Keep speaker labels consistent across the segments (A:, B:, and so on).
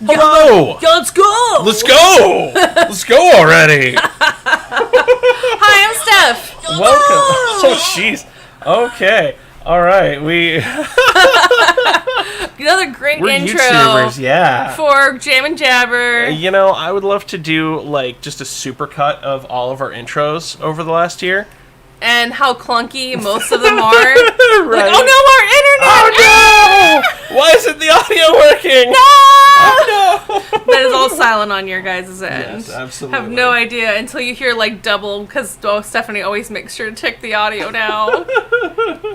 A: Hello!
B: Yo, let's go!
A: Let's go! Let's go already!
B: Hi, I'm Steph.
A: Welcome. Oh, jeez. Okay. All right.
B: Another great
A: We're
B: intro.
A: YouTubers, yeah.
B: For Jam and Jabber.
A: You know, I would love to do, like, just a supercut of all of our intros over the last year.
B: And how clunky most of them are.
A: Right.
B: Like, oh no, our internet!
A: Oh no! Why isn't the audio working?
B: No!
A: Oh, no!
B: That is all silent on your guys' end.
A: Yes, absolutely.
B: Have no idea until you hear like double, because Stephanie always makes sure to check the audio now.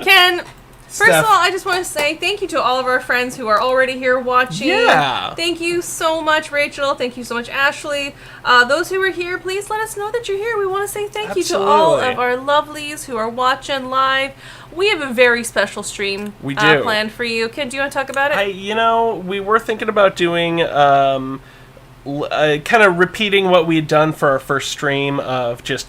B: Ken, first of all, I just want to say thank you to all of our friends who are already here watching.
A: Yeah.
B: Thank you so much, Rachel. Thank you so much, Ashley. Those who are here, please let us know that you're here. We want to say thank you to all of our lovelies who are watching live. We have a very special stream planned for you. Ken, do you want to talk about it?
A: We were thinking about doing kind of repeating what we had done for our first stream of just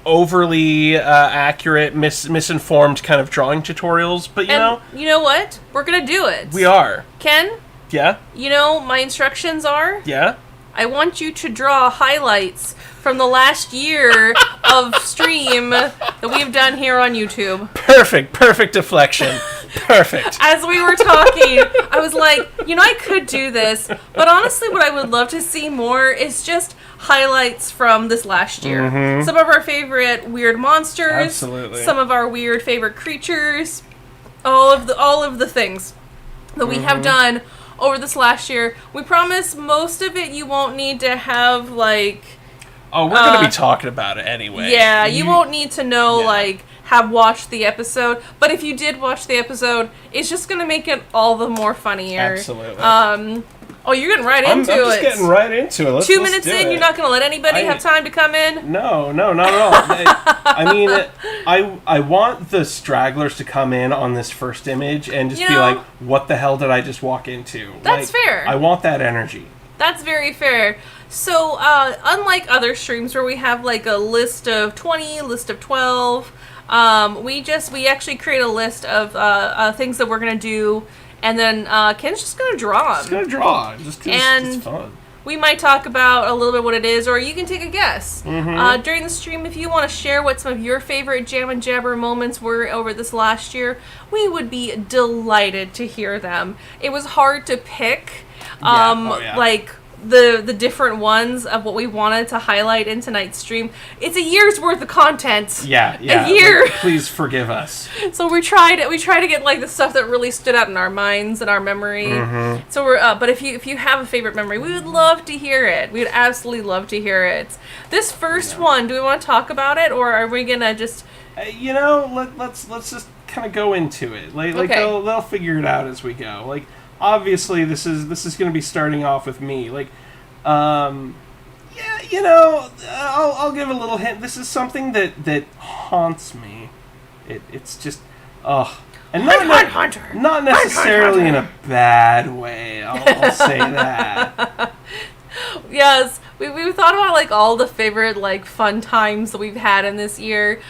A: overly accurate, misinformed kind of drawing tutorials. But
B: you know what? We're gonna do it.
A: We are.
B: Ken?
A: Yeah?
B: You know, my instructions are?
A: Yeah?
B: I want you to draw highlights from the last year of stream that we've done here on YouTube.
A: Perfect deflection. Perfect.
B: As we were talking, I was like, I could do this, but honestly what I would love to see more is just highlights from this last year. Mm-hmm. Some of our favorite weird monsters.
A: Absolutely.
B: Some of our weird favorite creatures. All of the things that we have done over this last year. We promise most of it you won't need to have like...
A: Oh, we're going to be talking about it anyway.
B: Yeah, you won't need to know, have watched the episode. But if you did watch the episode, it's just going to make it all the more funnier.
A: Absolutely.
B: Oh, you're getting right into it.
A: I'm just getting right into it. Let's
B: 2 minutes in, you're not going to let anybody have time to come in?
A: No, not at all. I mean, I want the stragglers to come in on this first image and just be like, what the hell did I just walk into?
B: That's fair.
A: I want that energy.
B: That's very fair. So, unlike other streams where we have like a list of 20, list of 12, we actually create a list of things that we're going to do, and then Ken's just going to draw them.
A: Just going to draw, just because it's fun.
B: We might talk about a little bit what it is, or you can take a guess. Mm-hmm. During the stream, if you want to share what some of your favorite Jam and Jabber moments were over this last year, we would be delighted to hear them. It was hard to pick, like the different ones of what we wanted to highlight in tonight's stream. It's a year's worth of content.
A: Yeah.
B: A year.
A: Please forgive us.
B: So we try to get like the stuff that really stood out in our minds and our memory. Mm-hmm. So we're but if you have a favorite memory, we would love to hear it. We would absolutely love to hear it. This first one, do we want to talk about it, or are we gonna just?
A: Let's just kind of go into it. Like they'll figure it out as we go. Like, obviously, this is going to be starting off with me. Like, I'll give a little hint. This is something that haunts me. It's just, and not necessarily in a bad way. I'll say that.
B: Yes, we thought about like all the favorite like fun times that we've had in this year.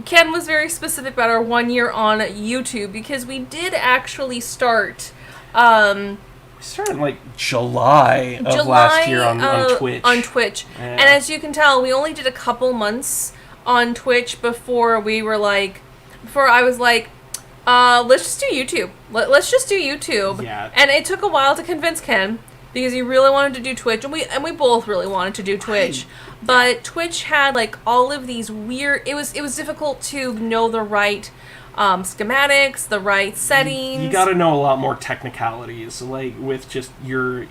B: Ken was very specific about our 1 year on YouTube because we did actually start. We
A: started in like July of last year on Twitch.
B: On Twitch, yeah. And as you can tell, we only did a couple months on Twitch before I was like, let's just do YouTube. Let's just do YouTube. Yeah. And it took a while to convince Ken because he really wanted to do Twitch, and we both really wanted to do Twitch. But Twitch had like all of these weird. It was difficult to know the right schematics, the right settings.
A: You got to know a lot more technicalities, like with just your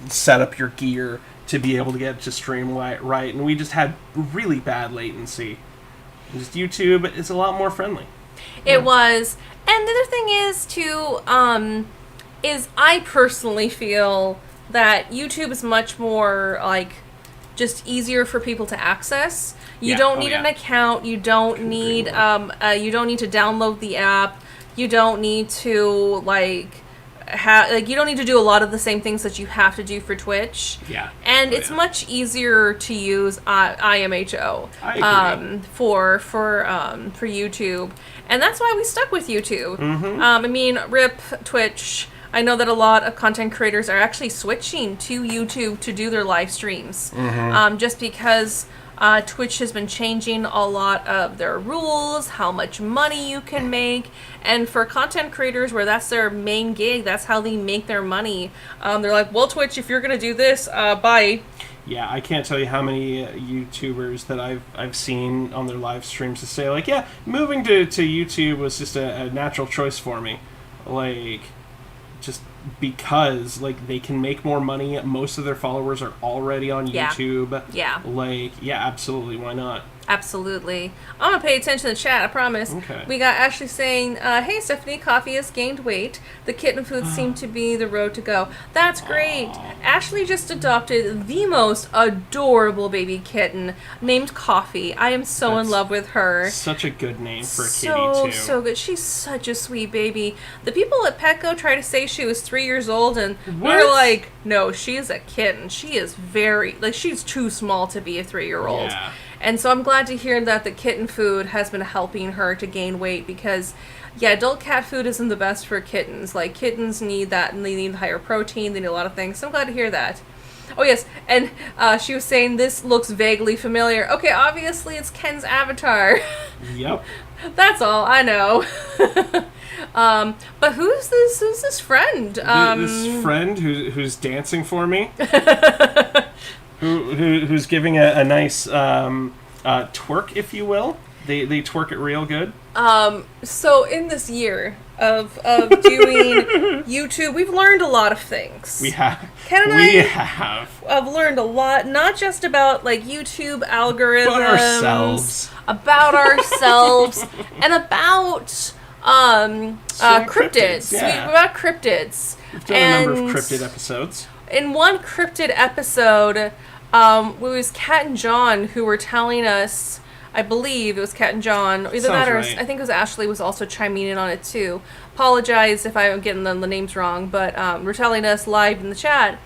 A: setup, your gear to be able to get it to stream right. And we just had really bad latency. Just YouTube is a lot more friendly.
B: It was, and the other thing is too. Is I personally feel that YouTube is much more like just easier for people to access. You don't need an account. You don't need you don't need to download the app. You don't need to like you don't need to do a lot of the same things that you have to do for Twitch.
A: Yeah.
B: And it's much easier to use IMHO for YouTube. And that's why we stuck with YouTube.
A: Mm-hmm.
B: I mean, RIP Twitch. I know that a lot of content creators are actually switching to YouTube to do their live streams.
A: Mm-hmm.
B: Just because Twitch has been changing a lot of their rules, how much money you can make, and for content creators where that's their main gig, that's how they make their money. They're like, well, Twitch, if you're gonna do this, bye.
A: Yeah, I can't tell you how many YouTubers that I've seen on their live streams to say, like, yeah, moving to YouTube was just a natural choice for me. Like, just because, like, they can make more money. Most of their followers are already on YouTube.
B: Yeah.
A: Like, yeah, absolutely. Why not?
B: Absolutely. I'm going to pay attention to the chat, I promise.
A: Okay.
B: We got Ashley saying, hey, Stephanie, coffee has gained weight. The kitten food seemed to be the road to go. That's great. Ashley just adopted the most adorable baby kitten named Coffee. I am so in love with her.
A: Such a good name for a kitty, too.
B: So good. She's such a sweet baby. The people at Petco tried to say she was 3 years old, and we were like, no, she's a kitten. She is she's too small to be a 3-year-old.
A: Yeah.
B: And so I'm glad to hear that the kitten food has been helping her to gain weight because, yeah, adult cat food isn't the best for kittens. Like, kittens need that, and they need higher protein, they need a lot of things. So I'm glad to hear that. Oh, yes, and she was saying this looks vaguely familiar. Okay, obviously it's Ken's avatar.
A: Yep.
B: That's all, I know. But who's this friend?
A: This friend who's dancing for me? Who's giving a nice twerk, if you will. They twerk it real good.
B: So in this year of doing YouTube, we've learned a lot of things.
A: We have.
B: Ken and
A: we have.
B: I've learned a lot, not just about like YouTube algorithms, about ourselves, and about cryptids.
A: Yeah.
B: About cryptids.
A: We've done a number of cryptid episodes.
B: In one cryptid episode, it was Kat and John who were telling us, I believe it was Kat and John, either that or
A: right.
B: I think it was Ashley was also chiming in on it too. Apologize if I'm getting the names wrong, but were telling us live in the chat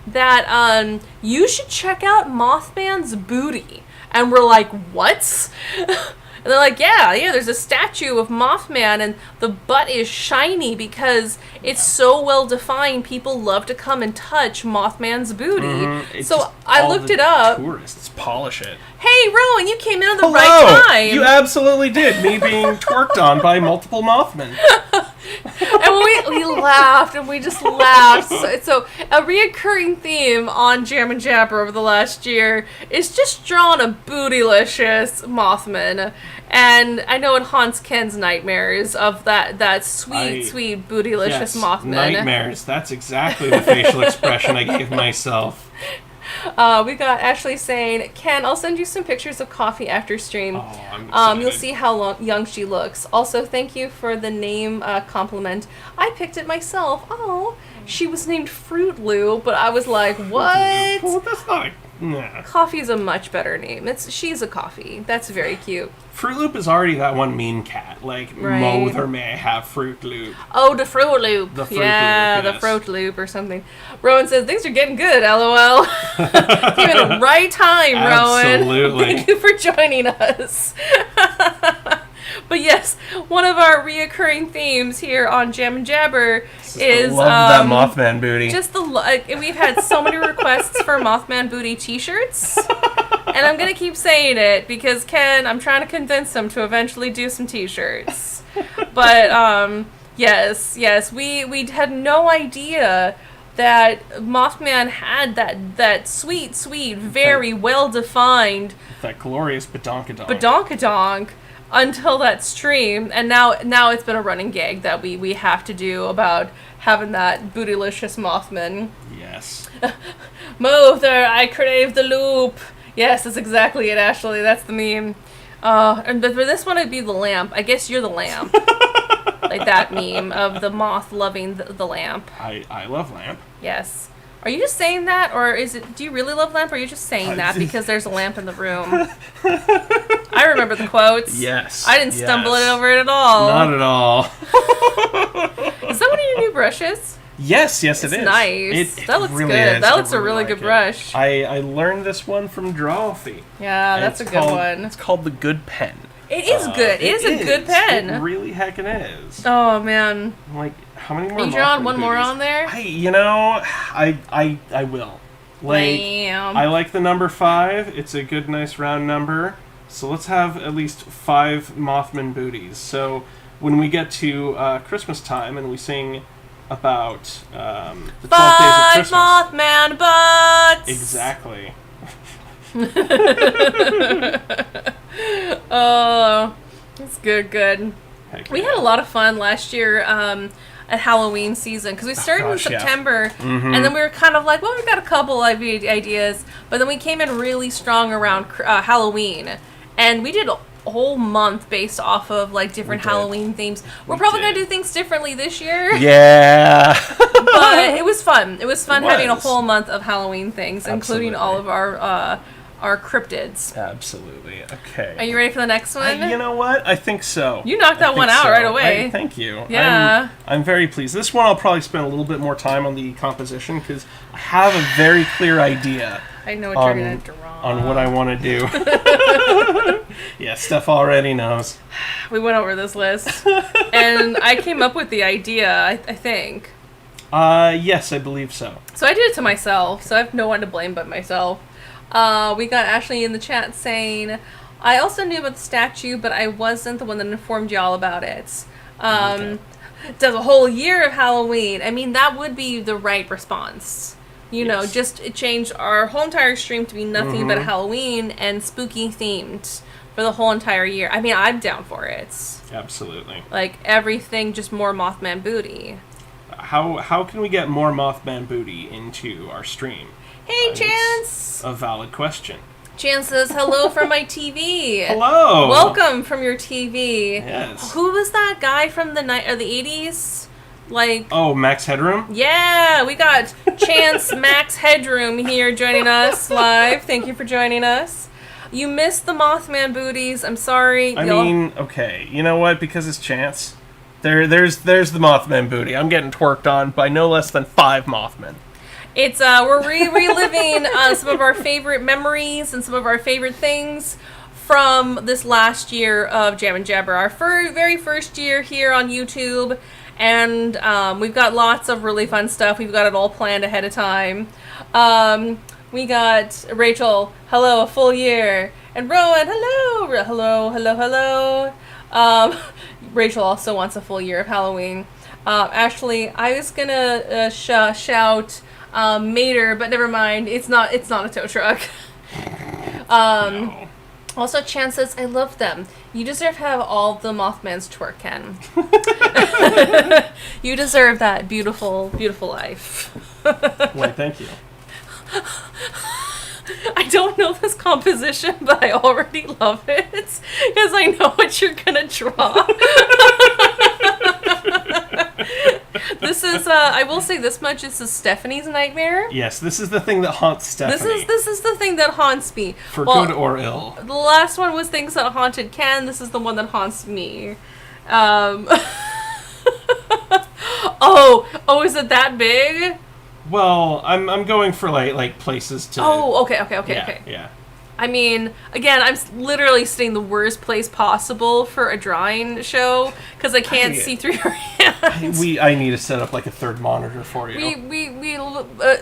B: that you should check out Mothman's booty. And we're like, what? And they're like, yeah, there's a statue of Mothman, and the butt is shiny because it's so well defined. People love to come and touch Mothman's booty.
A: Mm-hmm.
B: So I looked it up.
A: Tourists polish it.
B: Hey, Rowan, you came in at the right time.
A: You absolutely did. Me being twerked on by multiple Mothmen.
B: And we laughed, and we just laughed. So a reoccurring theme on Jam and Jabber over the last year is just drawing a bootylicious Mothman. And I know it haunts Ken's nightmares of that sweet bootylicious Mothman.
A: Nightmares. That's exactly the facial expression I gave myself.
B: We got Ashley saying, Ken, I'll send you some pictures of Coffee after stream.
A: Oh, I'm excited.
B: You'll see how young she looks. Also, thank you for the name compliment. I picked it myself. Oh, she was named Fruit Loop, but I was like, what?
A: Well, that's not nah.
B: Coffee's a much better name. She's a Coffee. That's very cute.
A: Fruit Loop is already that one mean cat. Like, Mo, or may I have Fruit Loop?
B: Oh, the Fruit Loop.
A: The Fruit Loop, yes.
B: The Fruit Loop or something. Rowan says, things are getting good, LOL. Came in the right time, Rowan.
A: Absolutely.
B: Thank you for joining us. But yes, one of our reoccurring themes here on Jam and Jabber is
A: love that Mothman booty.
B: Just we've had so many requests for Mothman booty T-shirts, and I'm gonna keep saying it because Ken, I'm trying to convince him to eventually do some T-shirts. But yes, we had no idea that Mothman had that sweet, very well defined,
A: that glorious badonkadonk.
B: Badonkadonk. Until that stream, and now it's been a running gag that we have to do about having that bootylicious Mothman.
A: Yes.
B: Move there, I crave the loop. Yes, that's exactly it, Ashley. That's the meme. But for this one, it'd be the lamp. I guess you're the lamp. Like that meme of the moth loving the lamp.
A: I love lamp.
B: Yes. Are you just saying that, or do you really love lamp, or are you just saying that because there's a lamp in the room? I remember the quotes.
A: Yes.
B: I didn't stumble over it at all.
A: Not at all.
B: Is that one of your new brushes?
A: Yes, it is.
B: It's nice.
A: It
B: that looks
A: really
B: good.
A: Is.
B: That looks
A: I
B: a really
A: like
B: good
A: it.
B: brush.
A: I learned this one from Drawfee.
B: Yeah, that's a good one.
A: It's called the Good Pen.
B: It is good. It is a good pen.
A: It really heckin' is.
B: Oh man.
A: Like, how many more?
B: Are you drawing one more on there?
A: I will. Like,
B: Damn.
A: I like the number 5. It's a good, nice round number. So let's have at least 5 Mothman booties. So when we get to Christmas time and we sing about the 12 days of Christmas.
B: 5 Mothman butts.
A: Exactly.
B: Oh, it's good.
A: Heck
B: We
A: yeah.
B: had a lot of fun last year at Halloween season because we started in September, and then we were kind of like, well, we've got a couple of ideas, but then we came in really strong around Halloween, and we did a whole month based off of like different Halloween themes. We're probably gonna do things differently this year.
A: Yeah.
B: But it was fun. It was fun having a whole month of Halloween things, including all of our cryptids.
A: Absolutely. Okay.
B: Are you ready for the next one?
A: You know what? I think so.
B: You knocked that one out right away.
A: Thank you.
B: Yeah.
A: I'm very pleased. This one I'll probably spend a little bit more time on the composition because I have a very clear idea.
B: I know what you're going to draw.
A: On what I want to do. Yeah, Steph already knows.
B: We went over this list. And I came up with the idea, I think.
A: Yes, I believe so.
B: So I did it to myself, so I have no one to blame but myself. We got Ashley in the chat saying, I also knew about the statue, but I wasn't the one that informed y'all about it. Does a whole year of Halloween. I mean, that would be the right response. You know, just change our whole entire stream to be nothing but Halloween and spooky themed for the whole entire year. I mean, I'm down for it.
A: Absolutely.
B: Like, everything just more Mothman booty.
A: How can we get more Mothman booty into our stream?
B: Hey, Chance!
A: A valid question.
B: Chance says, hello from my TV.
A: Hello!
B: Welcome from your TV.
A: Yes.
B: Who was that guy from the 80s? Like...
A: Oh, Max Headroom?
B: Yeah, we got Chance Max Headroom here joining us live. Thank you for joining us. You missed the Mothman booties. I'm sorry.
A: I mean, okay. You know what? Because it's Chance. There's the Mothman booty. I'm getting twerked on by no less than 5 Mothmen.
B: It's we're reliving some of our favorite memories and some of our favorite things from this last year of Jam and Jabber, our very first year here on YouTube, and we've got lots of really fun stuff. We've got it all planned ahead of time. We got Rachel, hello, a full year, and Rowan, hello. Rachel also wants a full year of Halloween. Ashley, I was gonna shout Mater, but never mind. It's not a tow truck.
A: No.
B: Also, Chan says, I love them. You deserve to have all the Mothman's twerk, Ken. You deserve that beautiful, beautiful life.
A: Wait, thank you.
B: I don't know this composition, but I already love it because I know what you're gonna draw. This is, I will say this much, this is Stephanie's nightmare.
A: Yes, this is the thing that haunts Stephanie.
B: This is the thing that haunts me.
A: For good or ill.
B: The last one was things that haunted Ken. This is the one that haunts me. Oh, is it that big?
A: Well, I'm going for like places to.
B: Oh, okay.
A: Yeah.
B: I mean, again, I'm literally sitting the worst place possible for a drawing show because I can't see through your hands.
A: I need to set up like a third monitor for you.
B: We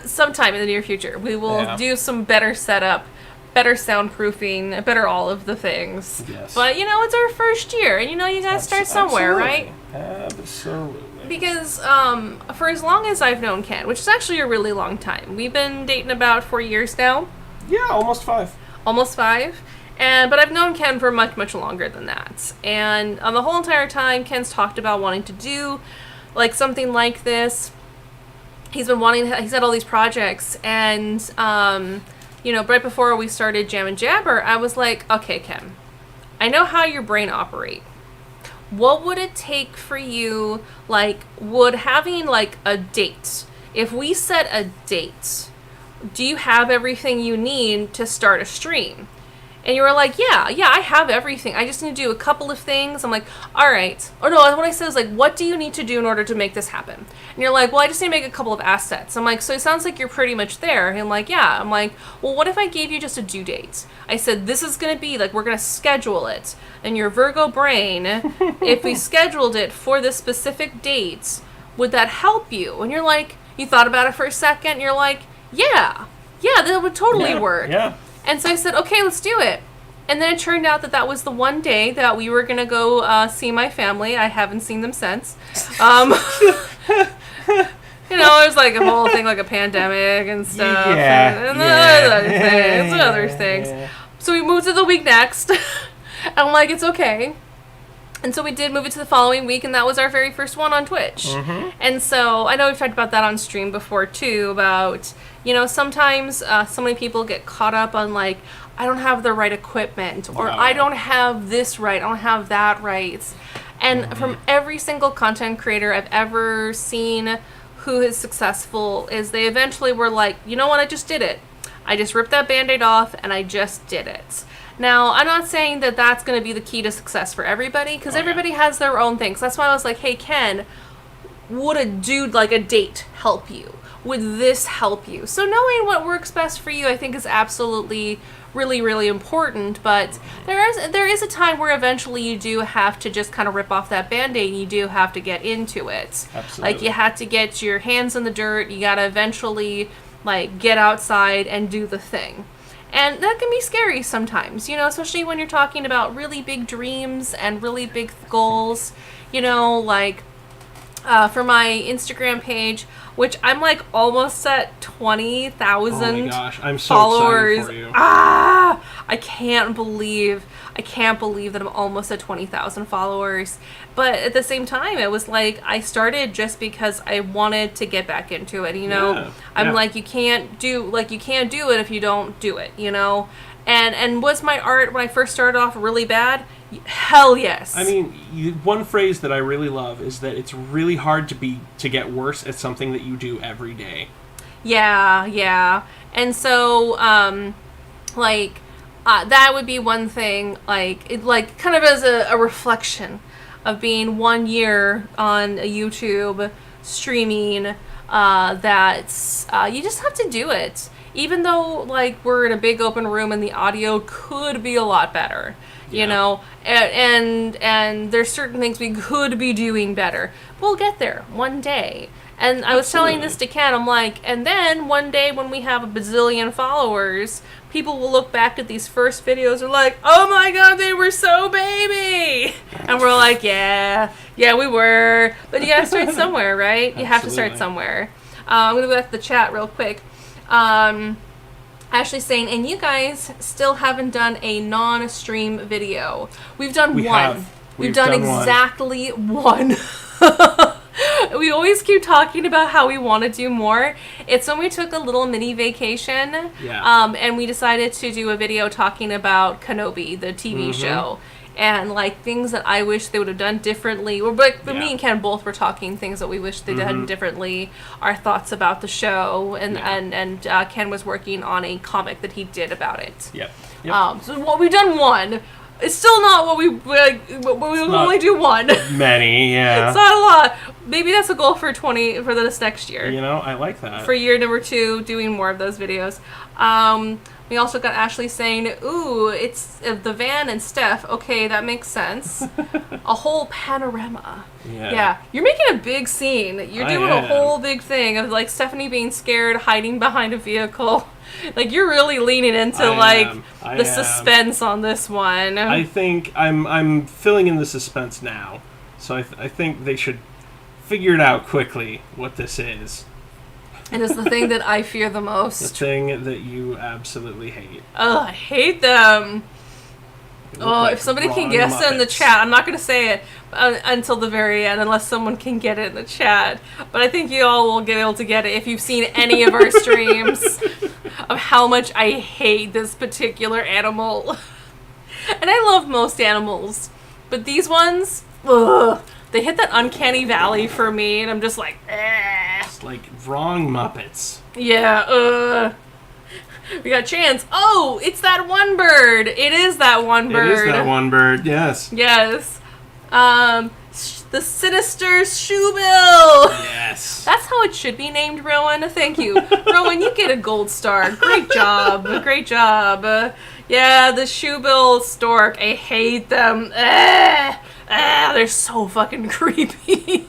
B: sometime in the near future we will do some better setup, better soundproofing, better all of the things.
A: Yes.
B: But it's our first year, and you gotta start somewhere, right?
A: Absolutely.
B: Because for as long as I've known Ken, which is actually a really long time, we've been dating about 4 years now.
A: Yeah, almost 5.
B: Almost 5. But I've known Ken for much, much longer than that. And on the whole entire time, Ken's talked about wanting to do like something like this. He's had all these projects, and right before we started Jam and Jabber, I was like, okay, Ken, I know how your brain operates. What would it take for you, would having a date, if we set a date, do you have everything you need to start a stream? And you were like, yeah, I have everything. I just need to do a couple of things. I'm like, all right. Or no, what I said is like, what do you need to do in order to make this happen? And you're like, well, I just need to make a couple of assets. I'm like, so it sounds like you're pretty much there. And I'm like, yeah. I'm like, well, what if I gave you just a due date? I said, this is going to be, like, we're going to schedule it. And your Virgo brain, if we scheduled it for this specific date, would that help you? And you're like, you thought about it for a second. And you're like, yeah, that would totally work.
A: Yeah.
B: And so I said, okay, let's do it. And then it turned out that was the one day that we were going to go see my family. I haven't seen them since. You know, it was like a whole thing, like a pandemic and stuff. And other things.
A: Yeah.
B: So we moved to the week next. And I'm like, it's okay. And so we did move it to the following week, and that was our very first one on Twitch.
A: Mm-hmm.
B: And so I know we've talked about that on stream before, too, about, you know, sometimes so many people get caught up on, like, I don't have the right equipment, or I don't have this right, I don't have that right. And from every single content creator I've ever seen who is successful is they eventually were like, you know what, I just did it. I just ripped that Band-Aid off, and I just did it. Now, I'm not saying that that's going to be the key to success for everybody, because everybody has their own things. That's why I was like, hey, Ken, would a dude like a date help you? Would this help you? So knowing what works best for you, I think, is absolutely really, really important. But there is a time where eventually you do have to just kind of rip off that Band-Aid, and you do have to get into it.
A: Absolutely.
B: Like, you have to get your hands in the dirt. You got to eventually, like, get outside and do the thing. And that can be scary sometimes, you know, especially when you're talking about really big dreams and really big goals. You know, like, for my Instagram page, which I'm like almost at 20,000
A: oh my gosh, I'm so
B: followers.
A: excited for you.
B: I can't believe that I'm almost at 20,000 followers. But at the same time, it was like I started just because I wanted to get back into it, you know.
A: Yeah,
B: I'm like, you can't do it if you don't do it, you know. And was my art when I first started off really bad? Hell yes.
A: I mean, one phrase that I really love is that it's really hard to get worse at something that you do every day.
B: Yeah. And so, that would be one thing, like kind of as a reflection of being 1 year on YouTube streaming, that you just have to do it. Even though, like, we're in a big open room and the audio could be a lot better, you know, and there's certain things we could be doing better. We'll get there one day. And I was telling this to Ken, I'm like, and then one day when we have a bazillion followers, people will look back at these first videos and like, oh my god, they were so baby! And we're like, yeah, we were. But you gotta start somewhere, right? You have to start somewhere. I'm gonna go back to the chat real quick. Ashley saying, and you guys still haven't done a non-stream video. We've done one. We've done exactly one. We always keep talking about how we want to do more. It's when we took a little mini vacation, and we decided to do a video talking about Kenobi, the TV show, and like things that I wish they would have done differently. But me and Ken both were talking things that we wish they'd done differently. Our thoughts about the show, and Ken was working on a comic that he did about it.
A: Yep.
B: So what we've done one. It's still not what we only do one. Many, yeah. It's not a lot. Maybe that's a goal for this next year.
A: You know, I like that.
B: For year number 2, doing more of those videos. We also got Ashley saying, ooh, it's the van and Steph. Okay, that makes sense. A whole panorama. Yeah. You're making a big scene. You're doing a whole big thing of like Stephanie being scared, hiding behind a vehicle. Like, you're really leaning into the suspense on this one.
A: I think I'm filling in the suspense now, so I think they should figure it out quickly what this is.
B: And it's the thing that I fear the most.
A: The thing that you absolutely hate.
B: Oh, I hate them. Like if somebody can guess it in the chat, I'm not going to say it until the very end, unless someone can get it in the chat. But I think you all will be able to get it if you've seen any of our streams of how much I hate this particular animal. And I love most animals, but these ones, they hit that uncanny valley for me, and I'm just like, eh.
A: It's like wrong Muppets.
B: Yeah, We got Chance. Oh, it's that one bird. It is that one bird.
A: It is that one bird, yes.
B: Yes. The sinister shoebill.
A: Yes.
B: That's how it should be named, Rowan. Thank you. Rowan, you get a gold star. Great job. Great job. Yeah, the shoebill stork. I hate them. They're so fucking creepy.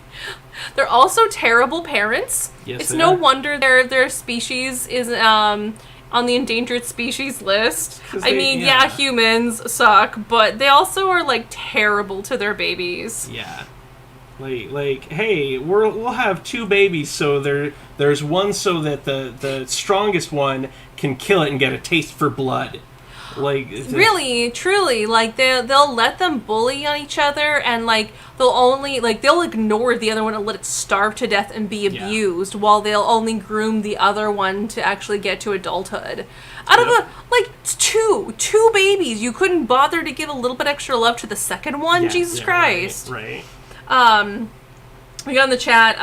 B: They're also terrible parents.
A: Yes,
B: it's no wonder their species is on the endangered species list. I mean, yeah, humans suck, but they also are like terrible to their babies.
A: Yeah. Like, hey, we'll have 2 babies, so there's one so that the strongest one can kill it and get a taste for blood. Like,
B: really, truly, like they'll let them bully on each other, and like they'll ignore the other one and let it starve to death and be abused, while they'll only groom the other one to actually get to adulthood. Out of two babies, you couldn't bother to give a little bit extra love to the second one. Jesus Christ!
A: Right.
B: We got in the chat,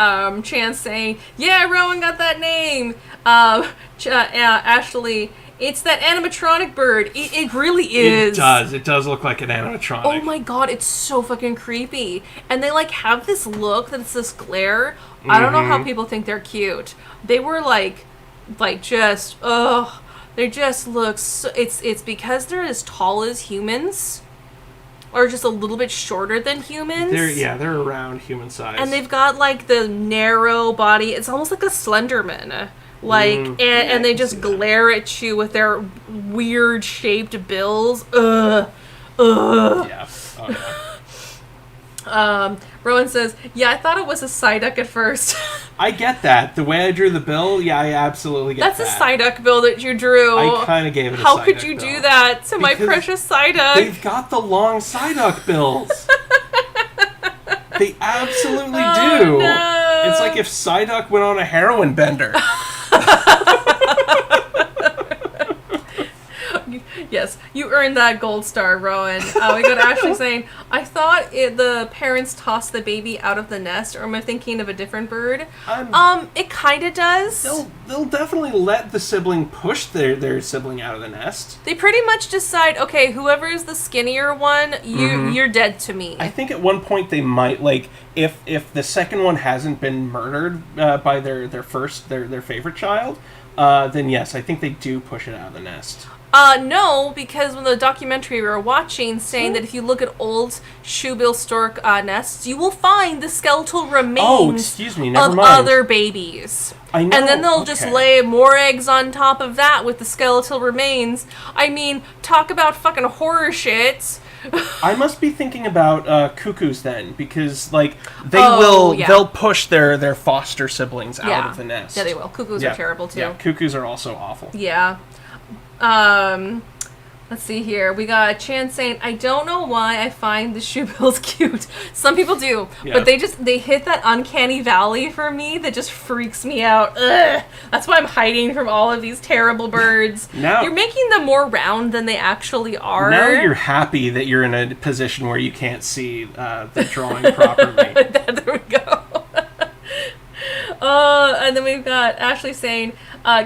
B: Chance saying, "Yeah, Rowan got that name." Ashley. It's that animatronic bird. It really is.
A: It does look like an animatronic.
B: Oh my god, it's so fucking creepy. And they like have this look that's this glare. Mm-hmm. I don't know how people think they're cute. They were just, they just look so, it's because they're as tall as humans. Or just a little bit shorter than humans.
A: They're around human size.
B: And they've got like the narrow body. It's almost like a Slenderman. And they just glare at you with their weird shaped bills. Ugh.
A: Yeah. Oh, yeah.
B: Rowan says, "Yeah, I thought it was a Psyduck at first."
A: I get that. The way I drew the bill, yeah, I absolutely get
B: That's
A: that.
B: That's a Psyduck bill that you drew.
A: I kind of gave it a Psyduck
B: How could you
A: bill.
B: do that to my precious Psyduck?
A: They've got the long Psyduck bills. They absolutely do.
B: No.
A: It's like if Psyduck went on a heroin bender.
B: Yes, you earned that gold star, Rowan. We got Ashley saying, "I thought the parents tossed the baby out of the nest, or am I thinking of a different bird?" It kind of does.
A: They'll definitely let the sibling push their sibling out of the nest.
B: They pretty much decide, okay, whoever is the skinnier one, you're dead to me.
A: I think at one point they might, like, if the second one hasn't been murdered by their favorite child, then yes, I think they do push it out of the nest.
B: No, because when the documentary we were watching saying that if you look at old shoebill stork nests, you will find the skeletal remains of other babies.
A: I know.
B: And then they'll just lay more eggs on top of that with the skeletal remains. I mean, talk about fucking horror shit.
A: I must be thinking about cuckoos then, because like they'll push their foster siblings out of the nest.
B: Yeah, they will. Cuckoos are terrible too.
A: Yeah, cuckoos are also awful.
B: Yeah. Let's see here. We got Chan saying, "I don't know why I find the shoebills cute." Some people do, but they hit that uncanny valley for me that just freaks me out. Ugh. That's why I'm hiding from all of these terrible birds.
A: Now
B: you're making them more round than they actually are.
A: Now you're happy that you're in a position where you can't see the drawing properly.
B: There we go. And then we've got Ashley saying,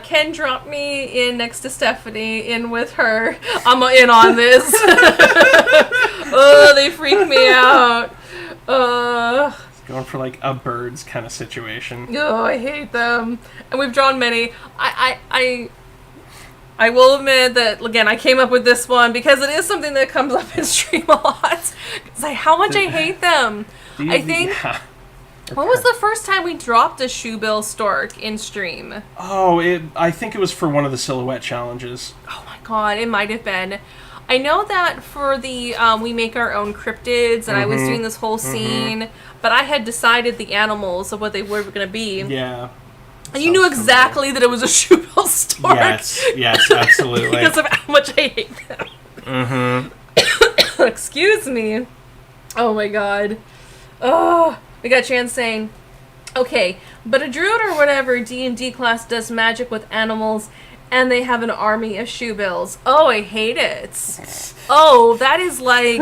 B: "Ken dropped me in next to Stephanie, in with her. I'm in on this." Oh, they freak me out.
A: It's going for like a birds kind of situation.
B: Oh, I hate them. And we've drawn many. I will admit that, again, I came up with this one because it is something that comes up in stream a lot. It's like how much I hate them. I think... Yeah. When was the first time we dropped a shoebill stork in stream?
A: Oh, I think it was for one of the silhouette challenges.
B: Oh my god, it might have been. I know that for the we make our own cryptids, and I was doing this whole scene, but I had decided the animals of what they were going to be.
A: Yeah.
B: And you knew exactly that it was a shoebill stork.
A: Yes, absolutely.
B: Because of how much I hate them. Excuse me. Oh my god. Oh. We got Chan saying, "Okay, but a druid or whatever D&D class does magic with animals, and they have an army of shoebills. Oh, I hate it. Oh, that is like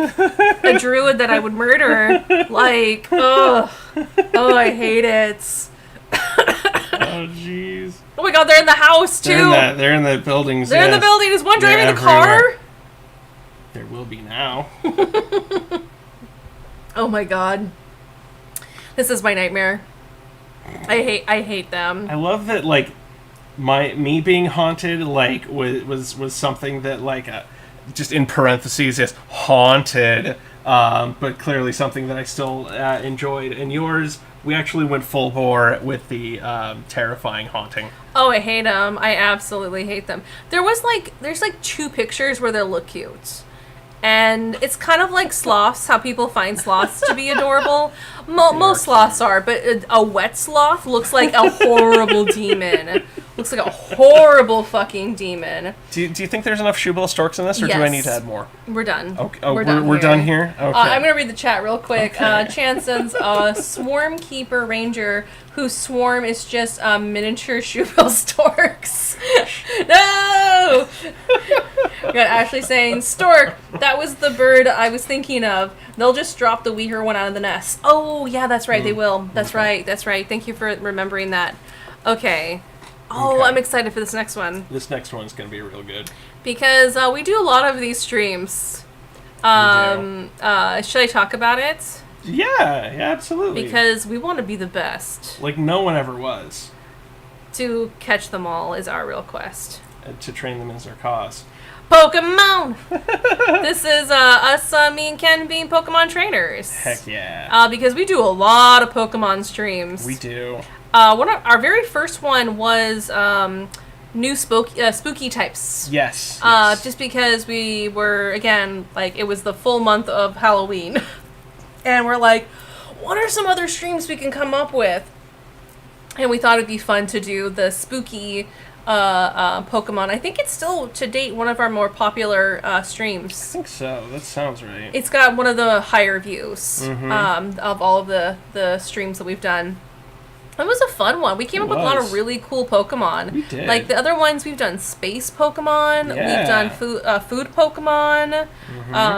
B: a druid that I would murder. Like, oh, I hate it."
A: Oh, jeez.
B: Oh my god, they're in the house too.
A: They're in the buildings.
B: They're in the building. Is one driving the car?
A: There will be now.
B: Oh my god. This is my nightmare. I hate them.
A: I love that, like, me being haunted, like, was something that, like, just in parentheses is haunted, but clearly something that I still enjoyed. And yours, we actually went full bore with the terrifying haunting.
B: Oh, I hate them. I absolutely hate them. There's like 2 pictures where they look cute. And it's kind of like sloths, how people find sloths to be adorable. Most sloths are, but a wet sloth looks like a horrible demon. Looks like a horrible fucking demon.
A: Do you think there's enough shoebill storks in this, or
B: yes.
A: do I need to add more?
B: We're done.
A: Okay. Oh, we're done here? Okay.
B: I'm going to read the chat real quick. Okay. Chanson's Swarm Keeper Ranger, whose swarm is just miniature shoebill storks. No! We got Ashley saying, Stork, that was the bird I was thinking of. They'll just drop the weaker one out of the nest. Oh, yeah, that's right. They will. That's right. That's right. Thank you for remembering that. Okay. Oh, okay. I'm excited for this next one.
A: This next one's going to be real good.
B: Because we do a lot of these streams. Should I talk about it?
A: Yeah, absolutely.
B: Because we want to be the best.
A: Like no one ever was.
B: To catch them all is our real quest.
A: To train them as their cause.
B: Pokemon! This is us, me and Ken being Pokemon trainers.
A: Heck yeah.
B: Because we do a lot of Pokemon streams.
A: We do.
B: Our very first one was new spooky types.
A: Yes.
B: Just because we were, again, like, it was the full month of Halloween. And we're like, what are some other streams we can come up with? And we thought it'd be fun to do the spooky Pokemon. I think it's still, to date, one of our more popular streams.
A: I think so. That sounds right.
B: It's got one of the higher views of all of the streams that we've done. It was a fun one. We came up with a lot of really cool Pokemon.
A: We did.
B: Like the other ones, we've done space Pokemon.
A: Yeah.
B: We've done food Pokemon.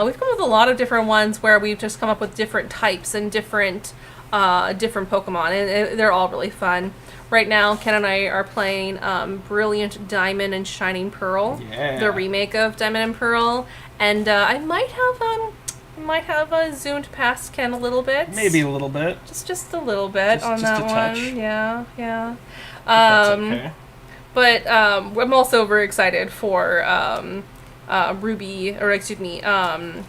B: We've come up with a lot of different ones where we've just come up with different types and different Pokemon, and they're all really fun. Right now, Ken and I are playing Brilliant Diamond and Shining Pearl, the remake of Diamond and Pearl, and I might have zoomed past Ken a little bit.
A: Maybe a little bit.
B: Just a little bit on
A: just
B: that
A: a
B: one.
A: touch.
B: Yeah.
A: That's okay.
B: But I'm also very excited for Ruby, or excuse me, Scarlet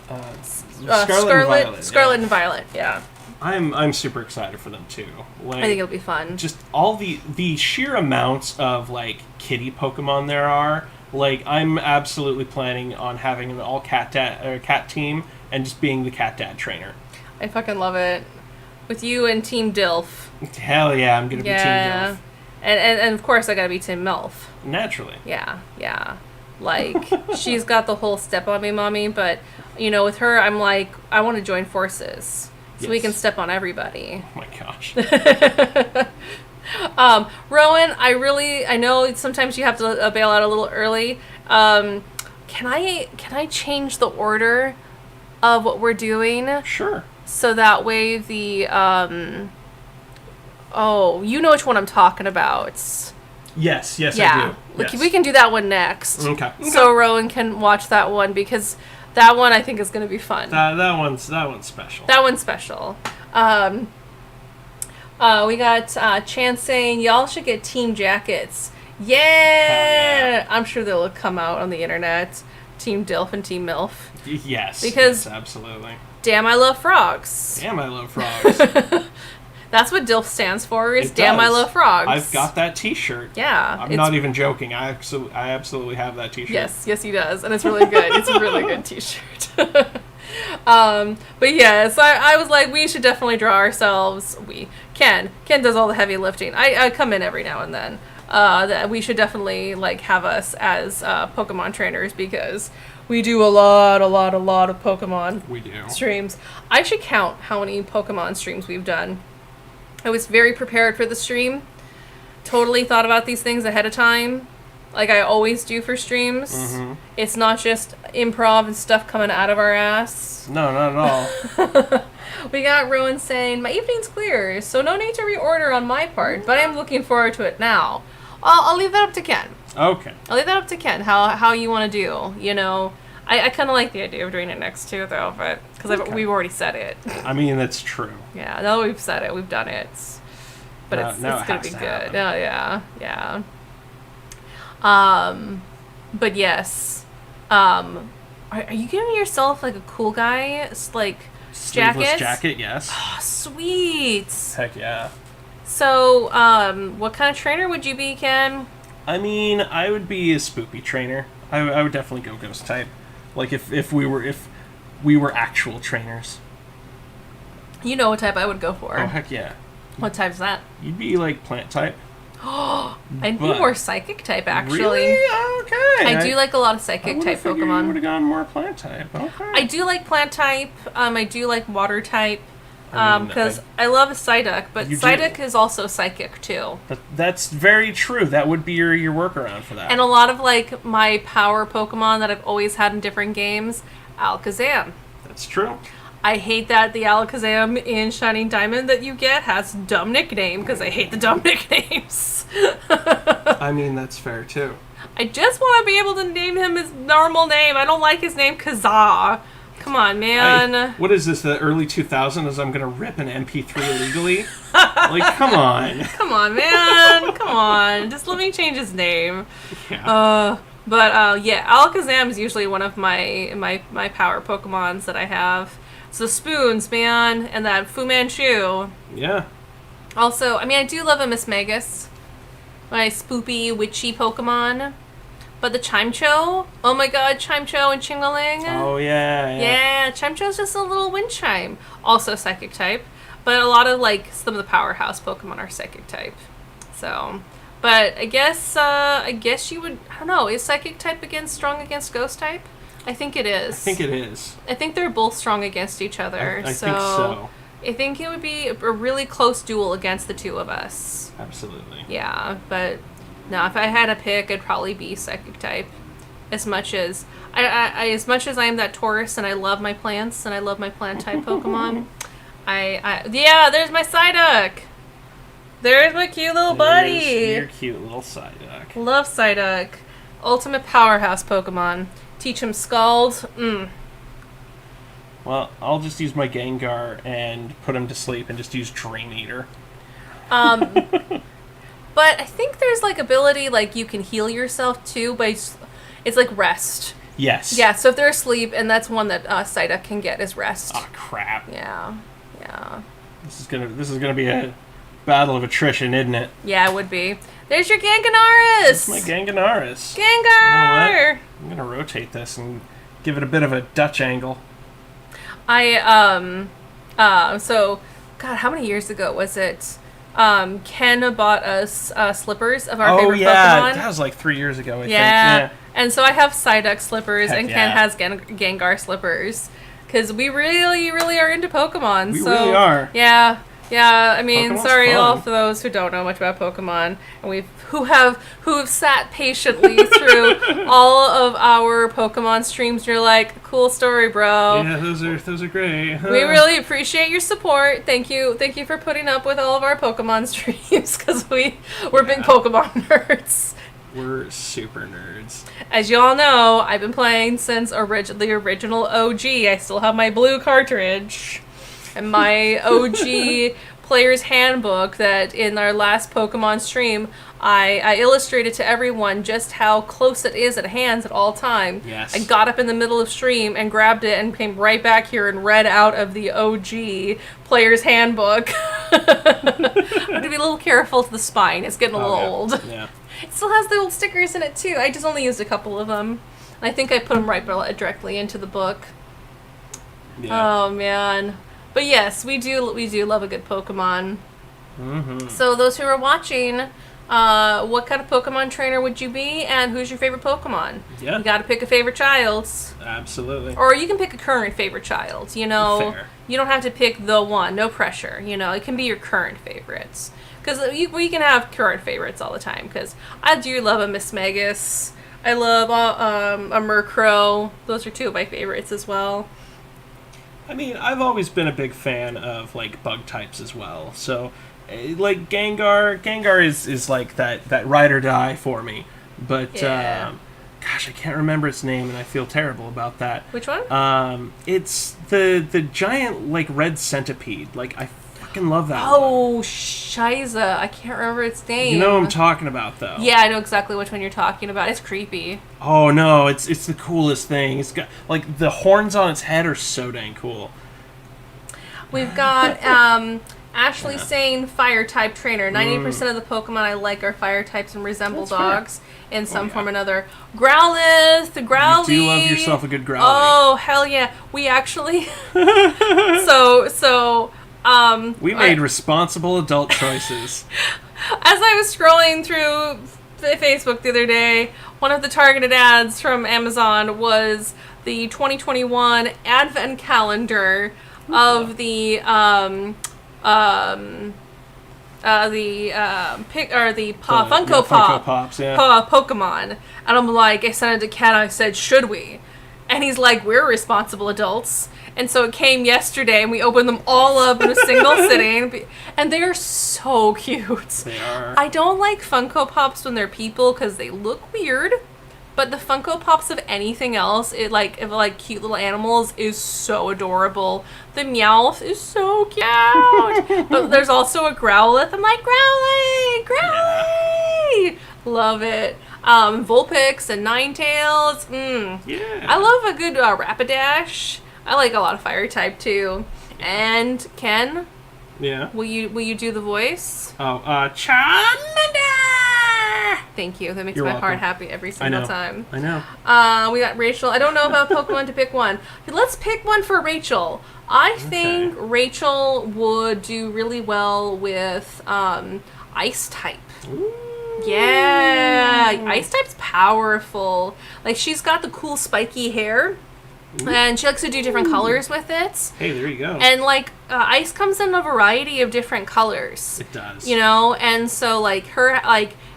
B: and Violet. Yeah.
A: I'm super excited for them too. Like,
B: I think it'll be fun.
A: Just all the sheer amounts of like kitty Pokemon there are. Like I'm absolutely planning on having an all cat team and just being the cat dad trainer.
B: I fucking love it. With you and Team Dilf.
A: Hell yeah, I'm gonna be Team Dilf.
B: And of course I gotta be Team Melf.
A: Naturally.
B: Yeah. Like, she's got the whole step on me mommy, but, you know, with her, I'm like, I want to join forces. So we can step on everybody.
A: Oh my gosh.
B: Rowan, I know sometimes you have to bail out a little early. Can I change the order of what we're doing?
A: Sure.
B: So that way the, you know which one I'm talking about.
A: Yes, I do.
B: Like, we can do that one next.
A: Okay.
B: So Rowan can watch that one, because that one I think is going to be fun.
A: That one's special.
B: That one's special. We got Chance saying, y'all should get team jackets. Yeah! I'm sure they'll come out on the internet. Team Dilf and Team Milf.
A: Yes.
B: Because
A: absolutely.
B: Damn, I love frogs.
A: Damn, I love frogs.
B: That's what DILF stands for, is Damn I Love Frogs.
A: I've got that t-shirt.
B: Yeah.
A: I'm not even joking. I absolutely have that t-shirt.
B: Yes, he does. And it's really good. It's a really good t-shirt. But yes, I was like, we should definitely draw ourselves. Ken does all the heavy lifting. I come in every now and then. That we should definitely like have us as Pokemon trainers, because we do a lot of Pokemon streams. I should count how many Pokemon streams we've done. I was very prepared for the stream. Totally thought about these things ahead of time, like I always do for streams. Mm-hmm. It's not just improv and stuff coming out of our ass.
A: No, not at all.
B: We got Rowan saying, my evening's clear, so no need to reorder on my part, but I'm looking forward to it now. I'll leave that up to Ken.
A: Okay.
B: I'll leave that up to Ken, how you want to do, you know. I kind of like the idea of doing it next too, though, but because we've already said it.
A: I mean, that's true.
B: Yeah, now that we've said it, we've done it. But it's going to be good. Oh, yeah. But yes. Are you giving yourself, like, a cool guy, like,
A: Sleeveless jacket, yes.
B: Oh, sweet.
A: Heck yeah.
B: So, what kind of trainer would you be, Ken?
A: I mean, I would be a spoopy trainer. I would definitely go ghost type. Like, if we were actual trainers.
B: You know what type I would go for.
A: Oh, heck yeah.
B: What type is that?
A: You'd be, like, plant type.
B: I'd be more psychic type, actually.
A: Really? Okay.
B: I do like a lot of psychic type Pokemon.
A: You would have gone more plant type. Okay.
B: I do like plant type. I do like water type. Because I love Psyduck, but Psyduck is also psychic, too.
A: That's very true. That would be your workaround for that.
B: And a lot of, like, my power Pokemon that I've always had in different games, Alakazam.
A: That's true.
B: I hate that the Alakazam in Shining Diamond that you get has dumb nickname, because I hate the dumb nicknames.
A: I mean, that's fair, too.
B: I just want to be able to name him his normal name. I don't like his name Kazaa. Come on, man.
A: What is this, the early 2000s? I'm going to rip an MP3 illegally? Like, come on.
B: Come on, man. Come on. Just let me change his name.
A: Yeah.
B: Yeah, Alakazam is usually one of my power Pokemons that I have. It's the spoons, man, and that Fu Manchu.
A: Yeah.
B: Also, I mean, I do love a Miss Magus. My spoopy, witchy Pokemon. But the Chimecho, oh my god, Chimecho and Chingaling.
A: Oh, yeah.
B: Yeah, Chimecho's just a little wind chime. Also psychic type. But a lot of, like, some of the powerhouse Pokemon are psychic type. So, but I guess you would, I don't know, is psychic type strong against ghost type? I think it is.
A: I think it is.
B: I think they're both strong against each other.
A: I think so.
B: I think it would be a really close duel against the two of us.
A: Absolutely.
B: Yeah, but no, if I had to pick, I'd probably be psychic type. As much as I am that Taurus and I love my plants and I love my plant type Pokemon. Yeah, there's my Psyduck. There's my cute little buddy.
A: Your cute little Psyduck.
B: Love Psyduck. Ultimate powerhouse Pokemon. Teach him Scald.
A: Well, I'll just use my Gengar and put him to sleep and just use Dream Eater.
B: But I think there's, like, ability, like, you can heal yourself, too, but it's like, rest.
A: Yes.
B: Yeah, so if they're asleep, and that's one that Psyduck can get, is rest.
A: Oh, crap.
B: Yeah.
A: This is gonna be a battle of attrition, isn't it?
B: Yeah, it would be. There's your Ganganaris!
A: That's my Ganganaris.
B: Gengar!
A: You know what? I'm gonna rotate this and give it a bit of a Dutch angle.
B: So, God, how many years ago was it? Ken bought us slippers of our favorite Pokemon.
A: That was like 3 years ago, I think.
B: Yeah. And so I have Psyduck slippers,
A: Heck
B: and
A: yeah.
B: Ken has Gengar slippers. Because we really, really are into Pokemon.
A: We really are.
B: Yeah. I mean,
A: Pokemon's
B: sorry
A: fun.
B: all for those who don't know much about Pokemon, and who have sat patiently through all of our Pokemon streams. And you're like, cool story, bro.
A: Yeah, those are great.
B: We really appreciate your support. Thank you for putting up with all of our Pokemon streams, because we're big Pokemon nerds.
A: We're super nerds.
B: As you all know, I've been playing since the original OG. I still have my blue cartridge. And my OG player's handbook that in our last Pokemon stream, I illustrated to everyone just how close it is at hands at all time.
A: Yes.
B: I got up in the middle of stream and grabbed it and came right back here and read out of the OG player's handbook. I have to be a little careful to the spine. It's getting a little old.
A: Yeah.
B: It still has the old stickers in it too. I just only used a couple of them. I think I put them right directly into the book.
A: Yeah.
B: Oh man. But yes, we do love a good Pokemon.
A: Mm-hmm.
B: So those who are watching, what kind of Pokemon trainer would you be, and who's your favorite Pokemon?
A: Yeah.
B: You got to pick a favorite child.
A: Absolutely.
B: Or you can pick a current favorite child. You know,
A: Fair.
B: You don't have to pick the one. No pressure. You know, it can be your current favorites. Because we can have current favorites all the time. Because I do love a Miss Magus. I love a Murkrow. Those are two of my favorites as well.
A: I mean, I've always been a big fan of, like, bug types as well. So like Gengar is like that ride or die for me. But
B: Yeah.
A: gosh, I can't remember its name, and I feel terrible about that.
B: Which one?
A: It's the giant like red centipede. Like I fucking love that.
B: Oh, Shiza. I can't remember its name.
A: You know what I'm talking about, though.
B: Yeah, I know exactly which one you're talking about. It's creepy.
A: Oh no, it's the coolest thing. It's got like the horns on its head are so dang cool.
B: We've got Ashley saying fire type trainer. 90% of the Pokemon I like are fire types and resemble
A: That's
B: dogs in some form or another. Growlithe, Growly.
A: You do love yourself a good Growly.
B: Oh hell yeah! We actually we
A: made responsible adult choices.
B: As I was scrolling through Facebook the other day, one of the targeted ads from Amazon was the 2021 Advent calendar of the Funko
A: Pops, yeah.
B: Pokemon, and I'm like, I sent it to Ken. I said, should we? And he's like, we're responsible adults. And so it came yesterday, and we opened them all up in a single sitting, and they are so cute.
A: They are.
B: I don't like Funko Pops when they're people because they look weird. But the Funko Pops of anything else, of cute little animals, is so adorable. The Meowth is so cute. But there's also a Growlithe. I'm like, Growly! Love it. Vulpix and Ninetales.
A: Yeah.
B: I love a good Rapidash. I like a lot of fire type too. And Ken,
A: Yeah.
B: will you do the voice?
A: Oh, Charmander!
B: Thank you. That makes
A: You're
B: my
A: welcome.
B: heart happy every single time.
A: I know.
B: We got Rachel. I don't know about Pokemon to pick one. Let's pick one for Rachel. I think Rachel would do really well with Ice type.
A: Ooh.
B: Yeah, Ice type's powerful. Like, she's got the cool spiky hair, and she likes to do different colors with it.
A: Hey, there you go.
B: And like, Ice comes in a variety of different colors.
A: It does.
B: You know, and so like her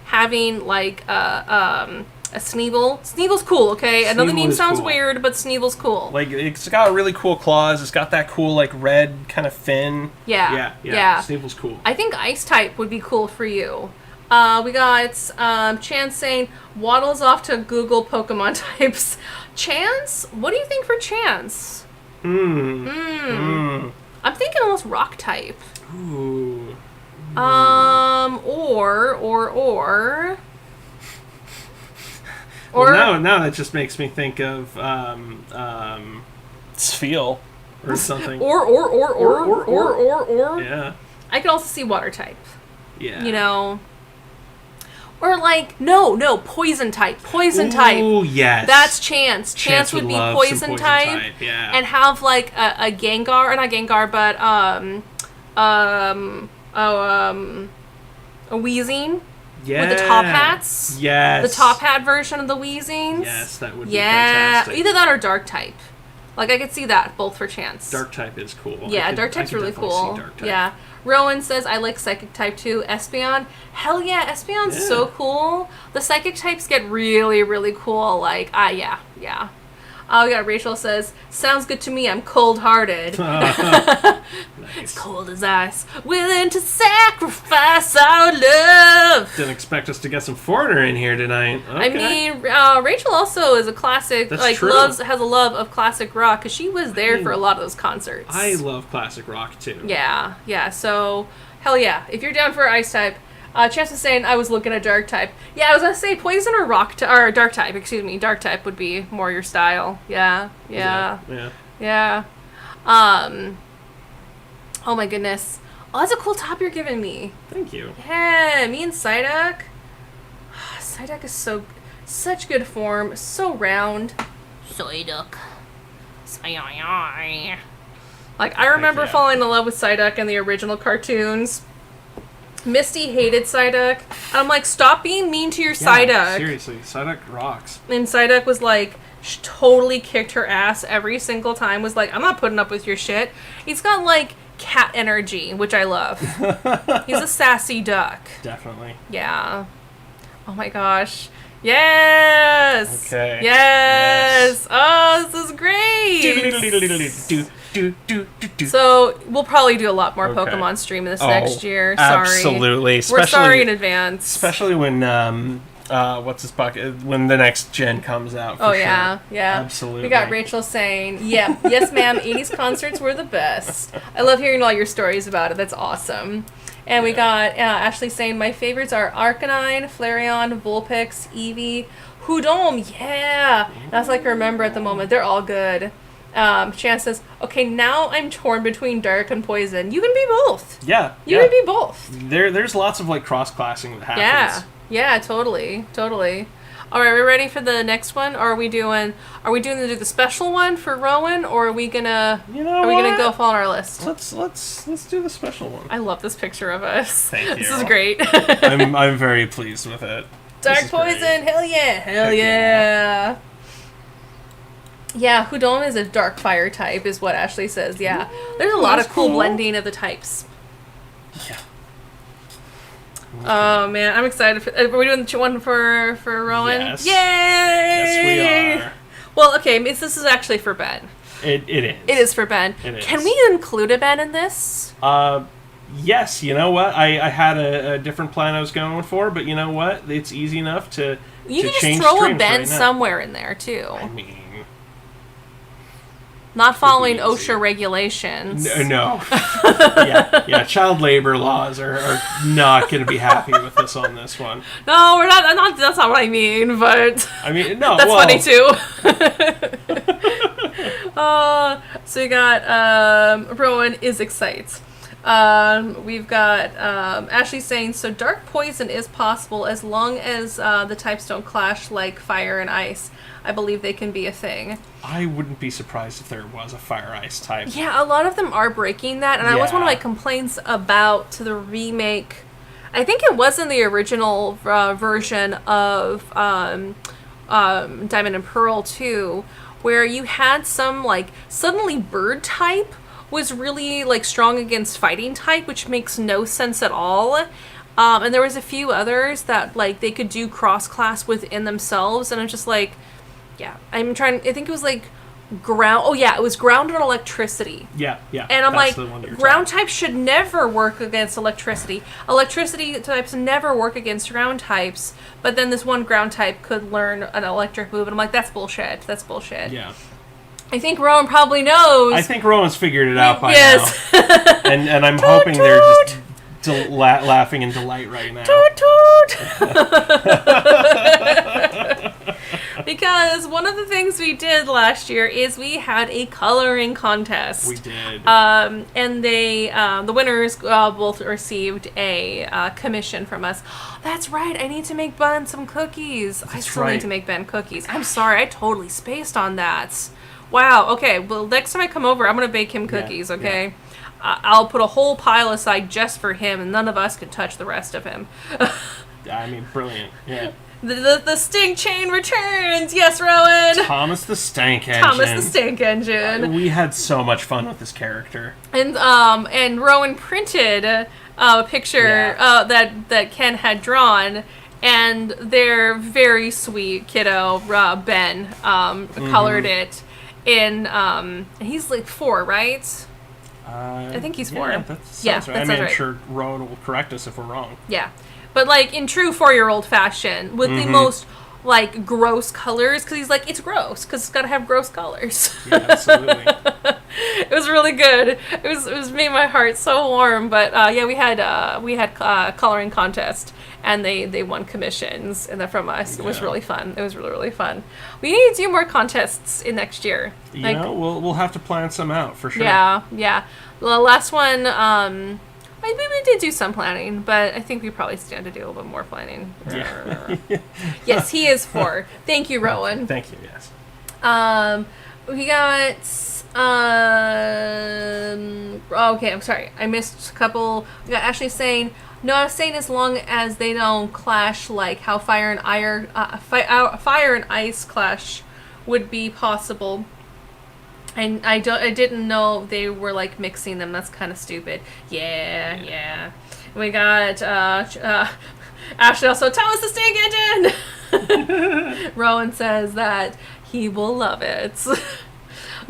B: having like a Sneevil. Sneevil's cool, okay? Another name sounds weird, but Sneevil's cool.
A: Like, it's got really cool claws. It's got that cool, like, red kind of fin.
B: Yeah.
A: Sneevil's cool.
B: I think Ice type would be cool for you. We got Chance saying, waddles off to Google Pokemon types. Chance? What do you think for Chance? I'm thinking almost rock type.
A: Ooh. Well, now that just makes me think of Spheal or something.
B: Or.
A: Yeah.
B: I could also see water type.
A: Yeah.
B: You know. Or like, no, poison type. Poison type.
A: Ooh, yes.
B: That's Chance. Chance would be poison type.
A: Yeah.
B: And have like a Gengar, or not Gengar, but a Weezing.
A: Yeah.
B: With the top hats.
A: Yes.
B: The top hat version of the Weezings.
A: Yes, that would be fantastic.
B: Either that or dark type. Like, I could see that both for Chance.
A: Dark type is cool.
B: Yeah, dark type's really cool.
A: See dark type.
B: Yeah. Rowan says, I like psychic type too. Espeon. Hell yeah, Espeon's so cool. The psychic types get really, really cool. Like, yeah. We got Rachel says, sounds good to me. I'm cold-hearted.
A: Nice.
B: It's cold as ice. Willing to sacrifice our love.
A: Didn't expect us to get some foreigner in here tonight. Okay.
B: I mean, Rachel also is a classic.
A: That's true.
B: Has a love of classic rock because she was there for a lot of those concerts.
A: I love classic rock too.
B: Yeah. So hell yeah, if you're down for ice type. Chance was saying I was looking at dark type. Yeah, I was gonna say poison or or dark type. Excuse me, dark type would be more your style. Yeah. Oh my goodness. Oh, that's a cool top you're giving me.
A: Thank you.
B: Yeah, me and Psyduck. Psyduck is such good form, so round. Psyduck. Like, I remember falling in love with Psyduck in the original cartoons. Misty hated Psyduck. And I'm like, stop being mean to your Psyduck.
A: Seriously, Psyduck rocks.
B: And Psyduck was like, totally kicked her ass every single time. Was like, I'm not putting up with your shit. He's got like cat energy, which I love. He's a sassy duck.
A: Definitely.
B: Yeah. Oh my gosh. Yes.
A: Okay.
B: Yes. Oh, this is great. So we'll probably do a lot more Pokemon stream this next year. Sorry.
A: Absolutely.
B: We're sorry in advance.
A: Especially when what's this bucket? When the next gen comes out. For
B: yeah,
A: sure.
B: yeah.
A: Absolutely.
B: We got Rachel saying, "Yeah, yes, ma'am. 80s concerts were the best. I love hearing all your stories about it. That's awesome." And we got Ashley saying, "My favorites are Arcanine, Flareon, Vulpix, Eevee, Hoodome." Yeah, that's like I remember at the moment. They're all good. Shan says, "Okay, now I'm torn between Dark and Poison. You can be both.
A: Yeah,
B: you can be both.
A: There's lots of like cross-classing that happens.
B: Yeah, totally. All right, we're ready for the next one. Or are we doing the special one for Rowan, or are we gonna go follow our list?
A: Let's do the special one.
B: I love this picture of us.
A: Thank you.
B: This is great.
A: I'm very pleased with it.
B: Dark Poison, great. Hell yeah. Yeah, Hoodome is a dark fire type, is what Ashley says. Yeah, there's a lot of cool blending of the types.
A: Yeah.
B: Oh man, I'm excited. Are we doing the one for Rowan?
A: Yes.
B: Yay!
A: Yes, we are.
B: Well, okay, this is actually for Ben.
A: It is.
B: It is for Ben.
A: It is.
B: Can we include a Ben in this?
A: Yes. You know what? I had a different plan I was going for, but you know what? It's easy enough to
B: You
A: to
B: can
A: change
B: just throw a
A: streams
B: Ben
A: right now.
B: somewhere in there too.
A: I mean,
B: not following OSHA regulations.
A: No. yeah. Child labor laws are not going to be happy with us on this one.
B: No, we're not. That's not what I mean. But
A: I mean, no.
B: That's funny too. So we got Rowan is excited. We've got Ashley saying, so Dark Poison is possible as long as the types don't clash like fire and ice. I believe they can be a thing.
A: I wouldn't be surprised if there was a fire ice type.
B: Yeah, a lot of them are breaking that, and that was one of my complaints about the remake. I think it was in the original version of Diamond and Pearl too, where you had some like suddenly bird type was really like strong against fighting type, which makes no sense at all. And there was a few others that like they could do cross class within themselves, and I'm just like, yeah, I think it was like ground. Oh yeah, it was ground and electricity.
A: Yeah.
B: And I'm like, ground types should never work against electricity. Electricity types never work against ground types. But then this one ground type could learn an electric move, and I'm like, that's bullshit.
A: Yeah.
B: I think Rowan probably knows.
A: I think Rowan's figured it out by
B: now.
A: And I'm hoping they're just laughing in delight right now.
B: Toot. Because one of the things we did last year is we had a coloring contest.
A: We did.
B: And they, the winners both received a commission from us. That's right. I need to make Ben some cookies. I still need to make Ben cookies. I'm sorry. I totally spaced on that. Wow. Okay. Well, next time I come over, I'm going to bake him cookies, okay? Yeah. I'll put a whole pile aside just for him, and none of us can touch the rest of him.
A: I mean, brilliant. Yeah.
B: The stink chain returns. Yes, Rowan.
A: Thomas the Stank Engine. We had so much fun with this character.
B: And Rowan printed a picture that Ken had drawn, and their very sweet kiddo Ben colored it in. He's like 4, right? I think he's 4.
A: Yeah, that sounds right. I mean, I'm sure Rowan will correct us if we're wrong.
B: Yeah. But, like, in true 4-year-old fashion, with the most, like, gross colors, because he's like, it's gross, because it's got to have gross colors.
A: Yeah, absolutely.
B: It was really good. It was made my heart so warm. But, yeah, we had coloring contest, and they won commissions and from us. It was really fun. It was really, really fun. We need to do more contests in next year.
A: Like, we'll have to plan some out, for sure.
B: Yeah. The last one... we did do some planning, but I think we probably stand to do a little bit more planning.
A: Yeah.
B: Yes, he is 4. Thank you, Rowan.
A: Thank you, yes.
B: We got... okay, I'm sorry. I missed a couple. We got Ashley saying, no, I was saying as long as they don't clash like how fire and ice clash would be possible. And I didn't know they were like mixing them. That's kind of stupid. Yeah. We got Ashley also, Thomas the Stank Engine. Rowan says that he will love it.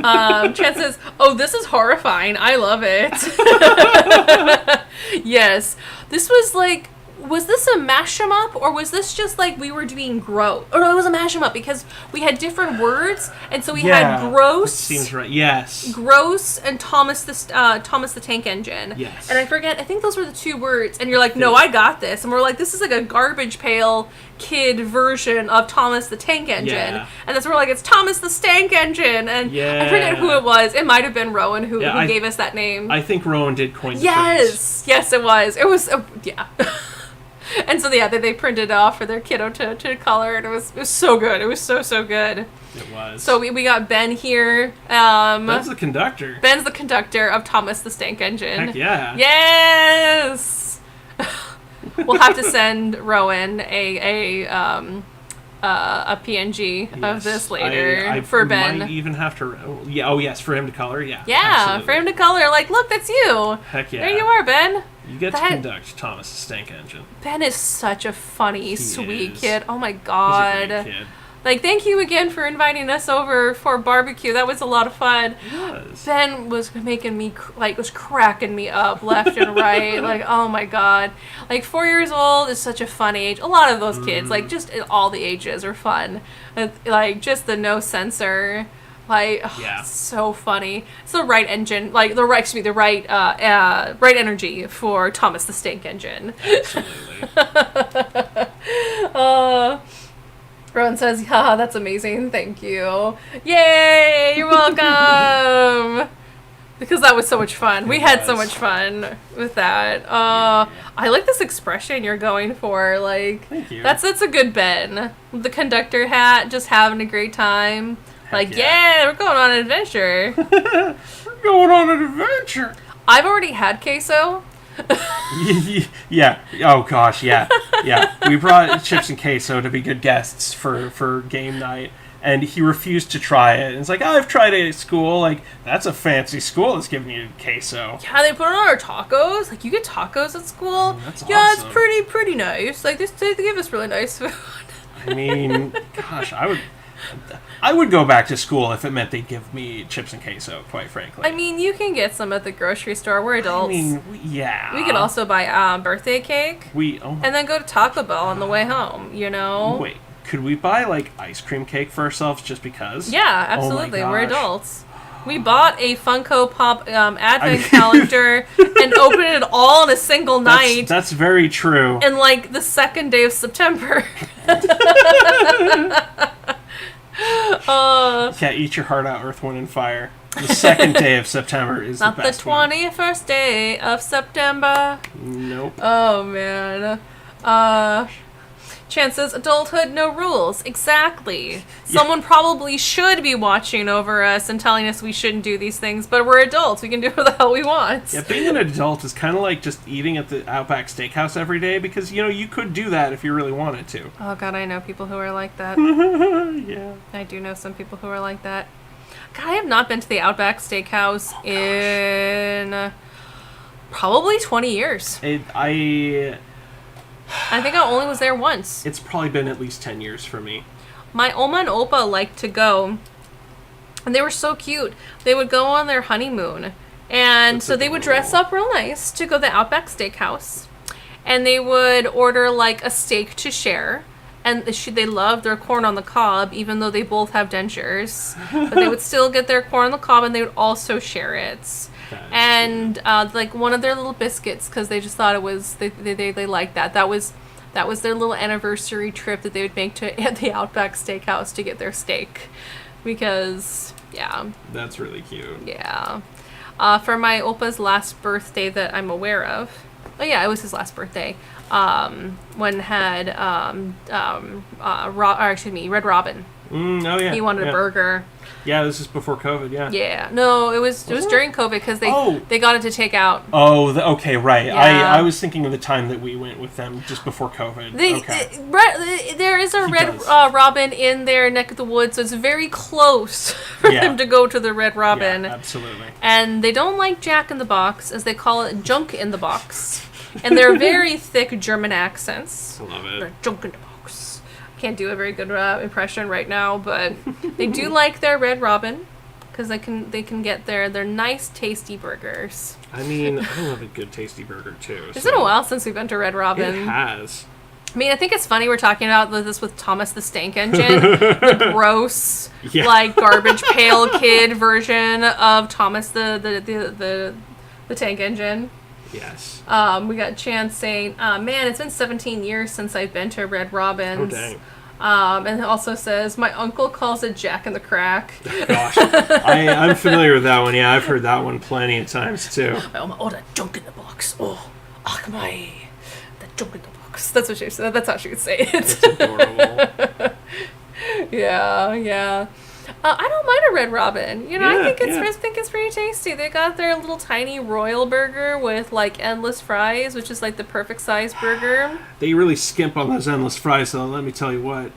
B: Chance says, "Oh, this is horrifying. I love it." Yes, this was like. Was this a mash-em-up, or was this just like we were doing gross? Or no, it was a mash-em-up because we had different words, and so we had gross.
A: Seems right. Yes.
B: Gross and Thomas the Tank Engine.
A: Yes.
B: And I think those were the two words. And you're like, no, I got this. And we're like, this is like a garbage pail kid version of Thomas the Tank Engine.
A: Yeah.
B: And that's where we're like, it's Thomas the Stank Engine. And I forget who it was. It might have been Rowan who gave us that name.
A: I think Rowan did coin the
B: phrase. Yes, it was. It was, yeah. And so, they printed it off for their kiddo to color, and it was so good. It was so good.
A: It was.
B: So we got Ben here.
A: Ben's the conductor.
B: Ben's the conductor of Thomas the Stank Engine.
A: Heck yeah.
B: Yes! We'll have to send Rowan a PNG of this later for Ben.
A: Might even have to. Oh yes, for him to color. Yeah.
B: Yeah, absolutely. For him to color. Like, look, that's you.
A: Heck yeah.
B: There you are, Ben.
A: You get to conduct Thomas the Stank Engine.
B: Ben is such a funny, sweet kid. Oh my god.
A: He's a great kid.
B: Like, thank you again for inviting us over for barbecue. That was a lot of fun.
A: It was.
B: Ben was making me, was cracking me up left and right. Like, oh my god. Like, 4 years old is such a fun age. A lot of those kids, like, just all the ages are fun. Like, just the no censor. Like, it's so funny. It's the right engine, like, the right energy for Thomas the Stank Engine.
A: Absolutely.
B: Rowan says, "Yeah, that's amazing. Thank you. Yay! You're welcome." Because that was so much fun. We had so much fun with that. I like this expression you're going for. Like,
A: thank you.
B: That's a good Ben. The conductor hat, just having a great time. Like, yeah, we're going on an adventure.
A: We're going on an adventure.
B: I've already had queso.
A: Yeah. Oh gosh. Yeah. Yeah. We brought Chips and queso to be good guests for game night, and he refused to try it. And it's like, I've tried it at school. Like, that's a fancy school that's giving you queso.
B: Yeah, they put it on our tacos. Like, you get tacos at school.
A: That's
B: yeah,
A: awesome.
B: It's pretty nice. Like, they give us really nice food.
A: I mean, gosh, I would go back to school if it meant they'd give me chips and queso, quite frankly.
B: I mean, you can get some at the grocery store. We're adults.
A: I mean, yeah.
B: We could also buy birthday cake. And then go to Taco Bell on the way home, you know?
A: Wait, could we buy, like, ice cream cake for ourselves just because?
B: Yeah, absolutely. We're adults. We bought a Funko Pop advent calendar and opened it all in a single night.
A: That's very true.
B: And, like, the second day of September.
A: Yeah, eat your heart out, Earth, Wind, and Fire. The second day of September is the best
B: Not the 21st day of September.
A: Nope.
B: Oh, man. Chance says, adulthood, no rules. Exactly. Someone probably should be watching over us and telling us we shouldn't do these things, but we're adults. We can do what the hell we want.
A: Yeah, being an adult is kind of like just eating at the Outback Steakhouse every day because, you know, you could do that if you really wanted to.
B: Oh, God, I know people who are like that.
A: Yeah.
B: I do know some people who are like that. God, I have not been to the Outback Steakhouse in probably 20 years. I think I only was there once.
A: It's probably been at least 10 years for me.
B: My Oma and Opa liked to go, and they were so cute. They would go on their honeymoon, and so they would dress up real nice to go to the Outback Steakhouse, and they would order, like, a steak to share, and they loved their corn on the cob, even though they both have dentures, but they would still get their corn on the cob, and they would also share it. And like one of their little biscuits, because they just thought it was they liked that. That was their little anniversary trip that they would make to at the Outback Steakhouse to get their steak, because
A: that's really cute.
B: Yeah. For my Opa's last birthday that I'm aware of, it was his last birthday. When had Red Robin.
A: Oh yeah.
B: He wanted a burger.
A: Yeah, this is before COVID, yeah.
B: Yeah. No, it was during COVID because they got it to take out.
A: Oh, okay, right.
B: Yeah.
A: I was thinking of the time that we went with them just before COVID.
B: There is a Red Robin in their neck of the woods, so it's very close for them to go to the Red Robin.
A: Yeah, absolutely.
B: And they don't like Jack in the Box, as they call it, Junk in the Box. And they're very thick German accents.
A: I love it.
B: They're Junk in the Box. Can't do a very good impression right now, but they do like their Red Robin because they can get their nice, tasty burgers.
A: I mean, I love a good tasty burger too.
B: It's been a while since we've been to Red Robin.
A: It has.
B: I mean, I think it's funny we're talking about this with Thomas the Stank Engine, the gross, like garbage pail kid version of Thomas the Tank Engine.
A: Yes.
B: We got Chance saying, "Man, it's been 17 years since I've been to Red Robin's."
A: Oh dang.
B: And it also says, "My uncle calls it Jack in the Crack."
A: Gosh, I'm familiar with that one. Yeah, I've heard that one plenty of times too.
B: Oh, that junk in the box. Oh, Akmai, that junk in the box. That's what she said. That's how she would say it.
A: That's adorable.
B: Yeah. I don't mind a Red Robin. You know, I think it's pretty tasty. They got their little tiny royal burger with like endless fries, which is like the perfect size burger.
A: They really skimp on those endless fries, though. Let me tell you what.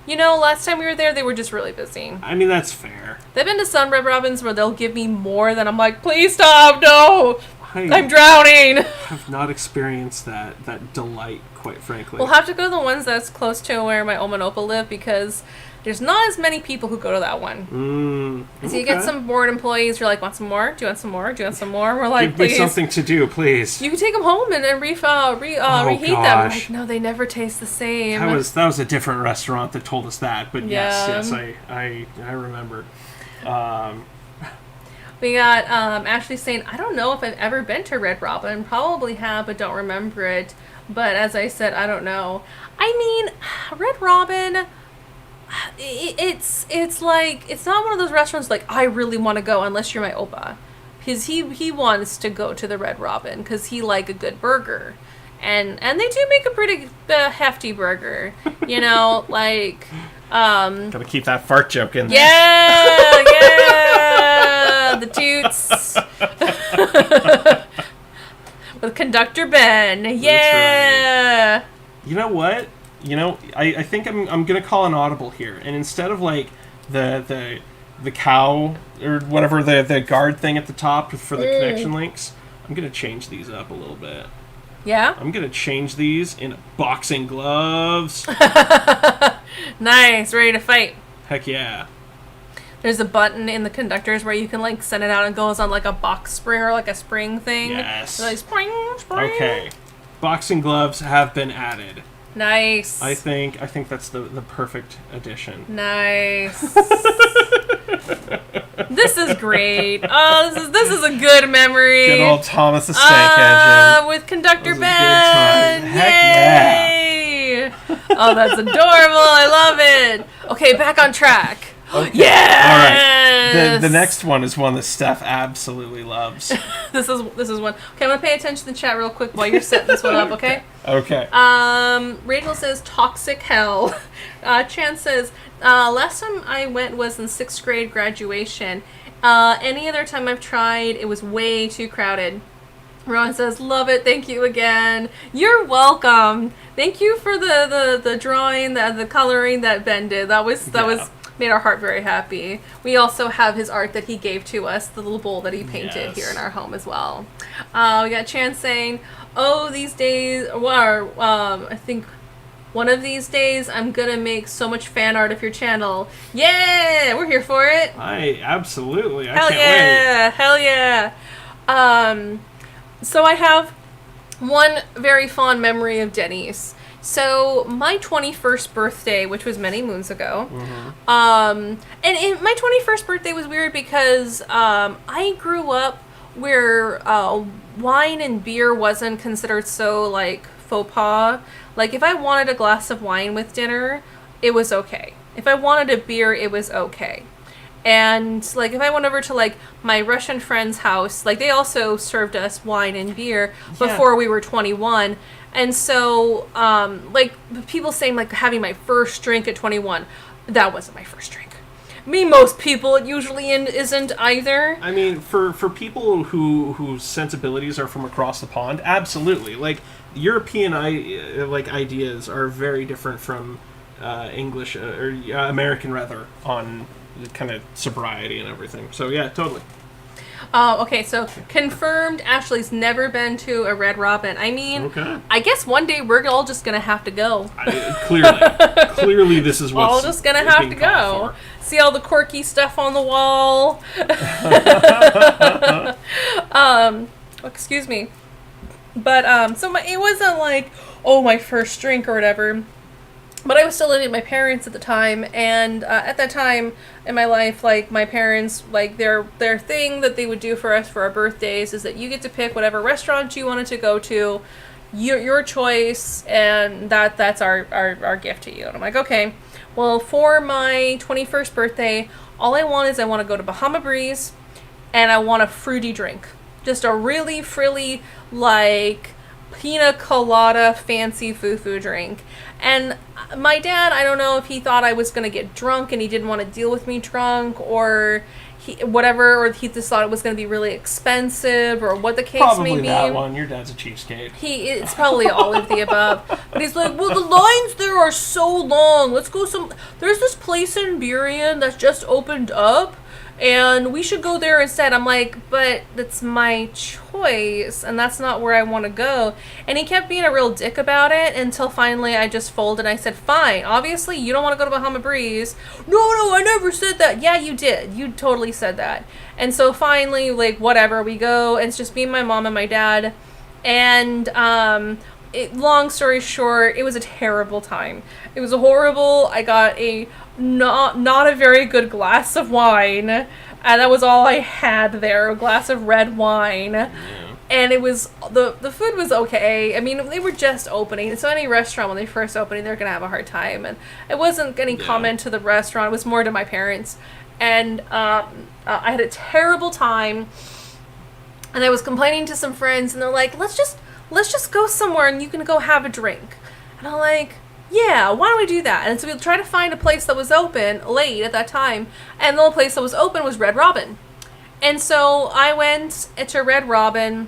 B: You know, last time we were there, they were just really busy.
A: I mean, that's fair.
B: They've been to some Red Robins where they'll give me more than I'm like, please stop, no, I'm drowning.
A: I have not experienced that delight, quite frankly.
B: We'll have to go to the ones that's close to where my Oma and Opa live because there's not as many people who go to that one. So you get some bored employees. You're like, want some more? Do you want some more? Do you want some more? We're like,
A: give me something to do, please.
B: You can take them home and reheat them. Like, no, they never taste the same.
A: That was a different restaurant that told us that. But yes, I remember.
B: We got Ashley saying, I don't know if I've ever been to Red Robin. Probably have, but don't remember it. But as I said, I don't know. I mean, Red Robin, it's like, it's not one of those restaurants like, I really want to go unless you're my Opa. Because he wants to go to the Red Robin because he like a good burger. And they do make a pretty hefty burger. You know, like...
A: Gotta keep that fart joke in there.
B: Yeah! The toots. With Conductor Ben. Yeah!
A: Right. You know what? I think I'm gonna call an audible here. And instead of like the cow or whatever the guard thing at the top for the connection links, I'm gonna change these up a little bit.
B: Yeah?
A: I'm gonna change these into boxing gloves.
B: Nice, ready to fight.
A: Heck yeah.
B: There's a button in the conductors where you can like send it out and goes on like a box spring or like a spring thing.
A: Yes.
B: So, like spring.
A: Okay. Boxing gloves have been added.
B: Nice.
A: I think that's the perfect addition.
B: Nice. This is great. Oh, this is a good memory.
A: Good old Thomas the Stank Engine.
B: With Conductor Ben.
A: Heck
B: Yay.
A: yeah.
B: Oh, that's adorable. I love it. Okay, back on track.
A: Okay.
B: Yes!
A: All right. The next one is one that Steph absolutely loves.
B: This is one. Okay, I'm gonna pay attention to the chat real quick while you're setting this one up. Okay.
A: Okay.
B: Rachel says toxic hell. Chan says last time I went was in 6th grade graduation. Any other time I've tried, it was way too crowded. Rowan says, love it, thank you again. You're welcome. Thank you for the drawing, the coloring that Ben did. That was made our heart very happy. We also have his art that he gave to us, the little bowl that he painted here in our home as well. We got Chan saying, oh, these days, I think one of these days I'm gonna make so much fan art of your channel. Yeah, we're here for it.
A: Absolutely.
B: Hell yeah, hell yeah. So I have one very fond memory of Denny's. So my 21st birthday, which was many moons ago, and my 21st birthday was weird because I grew up where wine and beer wasn't considered so like faux pas. Like if I wanted a glass of wine with dinner, it was okay. If I wanted a beer, it was okay. And like if I went over to like my Russian friend's house, like they also served us wine and beer before we were 21. And so like people saying like having my first drink at 21, that wasn't my first drink. Most people it usually isn't either.
A: I mean, for people whose sensibilities are from across the pond, absolutely. Like European ideas are very different from English or American rather on kind of sobriety and everything. So yeah, totally.
B: Okay, so confirmed. Ashley's never been to a Red Robin. I mean,
A: okay.
B: I guess one day we're all just gonna have to go.
A: Clearly, this is what's
B: all just gonna have to go. See all the quirky stuff on the wall. Excuse me. But so it wasn't like, oh, my first drink or whatever. But I was still living with my parents at the time, and at that time in my life, like, my parents, like, their thing that they would do for us for our birthdays is that you get to pick whatever restaurant you wanted to go to, your choice, and that's our gift to you. And I'm like, okay, well, for my 21st birthday, all I want to go to Bahama Breeze, and I want a fruity drink. Just a really frilly, like, pina colada fancy foo-foo drink. And my dad, I don't know if he thought I was going to get drunk and he didn't want to deal with me drunk, or he just thought it was going to be really expensive, or what the case may be.
A: Probably that one. Your dad's a cheapskate.
B: It's probably all of the above. But he's like, well, the lines there are so long. Let's go there's this place in Burien that's just opened up, and we should go there instead. I'm like, but that's my choice, and that's not where I want to go. And he kept being a real dick about it until finally I just folded and I said, fine, obviously you don't want to go to Bahama Breeze. No, I never said that. Yeah, you did. You totally said that. And so finally, like, whatever, we go, and it's just me, my mom, and my dad. And long story short, it was a terrible time. It was horrible. I got a not a very good glass of wine, and that was all I had there, a glass of red wine. Yeah. And it was, the food was okay. I mean, they were just opening, so any restaurant when they first opening, they're gonna have a hard time. And it wasn't any comment to the restaurant, it was more to my parents. And I had a terrible time, and I was complaining to some friends, and they're like, let's just go somewhere and you can go have a drink. And I'm like, yeah, why don't we do that? And so we tried to find a place that was open late at that time, and the only place that was open was Red Robin. And so I went to Red Robin,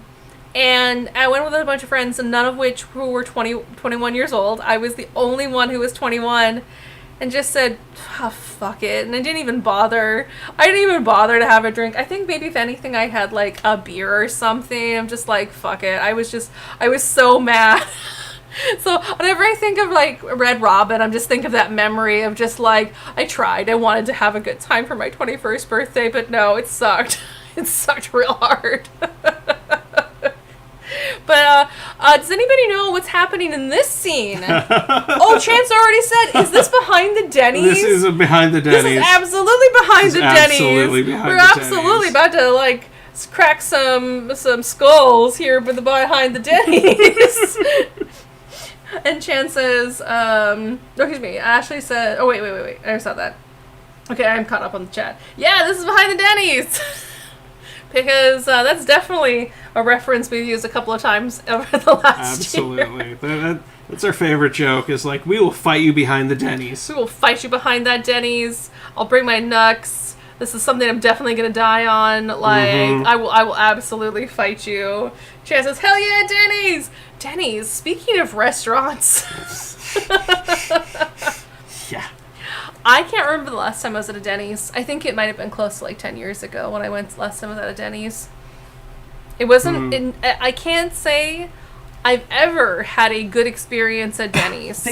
B: and I went with a bunch of friends, and none of which who were 21 years old. I was the only one who was 21, and just said, oh, fuck it. And I didn't even bother. I didn't even bother to have a drink. I think maybe if anything I had like a beer or something. I'm just like, fuck it. I was so mad. So whenever I think of like Red Robin, I'm just think of that memory of just like, I wanted to have a good time for my 21st birthday, but no, it sucked. It sucked real hard. But does anybody know what's happening in this scene? Oh, Chance already said, is this behind the Denny's?
A: This is behind the Denny's.
B: This is absolutely behind the Denny's. We're absolutely about to like crack some skulls here behind the Denny's. And Chan says, excuse me, Ashley said, oh, wait, I saw that. Okay, I'm caught up on the chat. Yeah, this is behind the Denny's. Because that's definitely a reference we've used a couple of times over the last year.
A: Absolutely. That's our favorite joke, is like, we will fight you behind the Denny's.
B: We will fight you behind that Denny's. I'll bring my knucks. This is something I'm definitely going to die on. Like, I will absolutely fight you. Chan says, hell yeah, Denny's! Denny's, speaking of restaurants.
A: Yeah.
B: I can't remember the last time I was at a Denny's. I think it might have been close to like 10 years ago when I went last time I was at a Denny's. It wasn't, I can't say I've ever had a good experience at Denny's.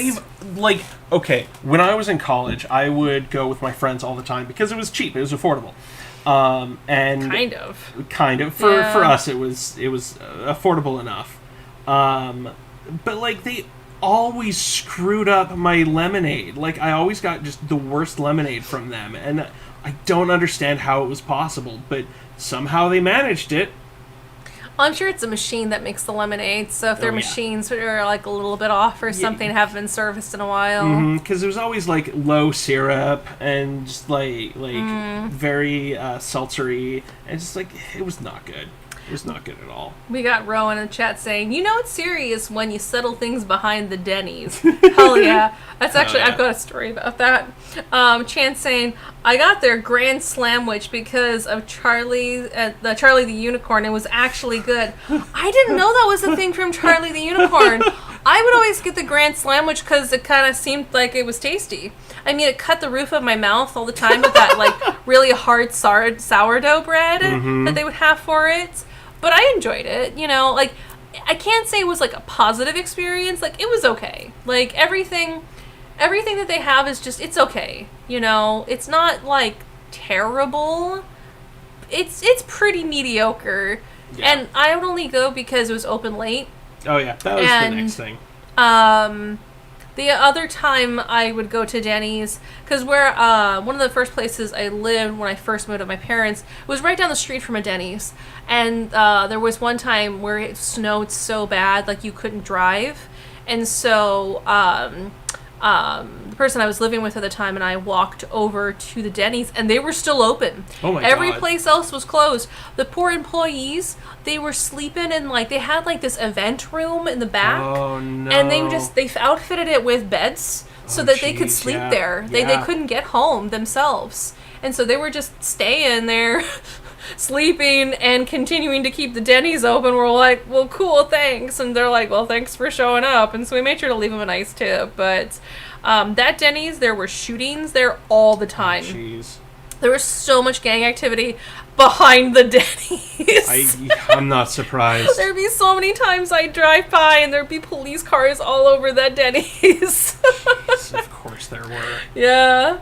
A: Okay, when I was in college, I would go with my friends all the time because it was cheap, it was affordable. And kind of. For us, it was affordable enough. But like, they always screwed up my lemonade. Like, I always got just the worst lemonade from them, and I don't understand how it was possible, but somehow they managed it.
B: Well, I'm sure it's a machine that makes the lemonade, so if their machines are like a little bit off or something, haven't been serviced in a while.
A: Because it was always like low syrup and just like very seltzery, and just like, it was not good. It was not good at all.
B: We got Rowan in the chat saying, you know it's serious when you settle things behind the Denny's. Hell yeah. That's actually, I've got a story about that. Chance saying, I got their Grand Slamwich because of Charlie the Unicorn. It was actually good. I didn't know that was the thing from Charlie the Unicorn. I would always get the Grand Sandwich because it kind of seemed like it was tasty. I mean, it cut the roof of my mouth all the time with that, like, really hard sourdough bread that they would have for it. But I enjoyed it, you know, like, I can't say it was, like, a positive experience. Like, it was okay. Like, everything that they have is just, it's okay, you know? It's not, like, terrible. It's pretty mediocre. Yeah. And I would only go because it was open late.
A: Oh, yeah. That was the next thing.
B: The other time I would go to Denny's, because where one of the first places I lived when I first moved with my parents was right down the street from a Denny's. And there was one time where it snowed so bad, like you couldn't drive. And so the person I was living with at the time and I walked over to the Denny's, and they were still open.
A: Oh my
B: Every
A: God.
B: place else was closed. The poor employees, they were sleeping in, like, they had, like, this event room in the back.
A: Oh, no.
B: And they outfitted it with beds so that they could sleep there. They couldn't get home themselves. And so they were just staying there, sleeping, and continuing to keep the Denny's open. We're like, well, cool, thanks. And they're like, well, thanks for showing up. And so we made sure to leave them a nice tip. But that Denny's, there were shootings there all the time.
A: Oh, jeez.
B: There was so much gang activity behind the Denny's.
A: I'm not surprised.
B: There'd be so many times I'd drive by and there'd be police cars all over that Denny's.
A: Yes, of course there were.
B: Yeah.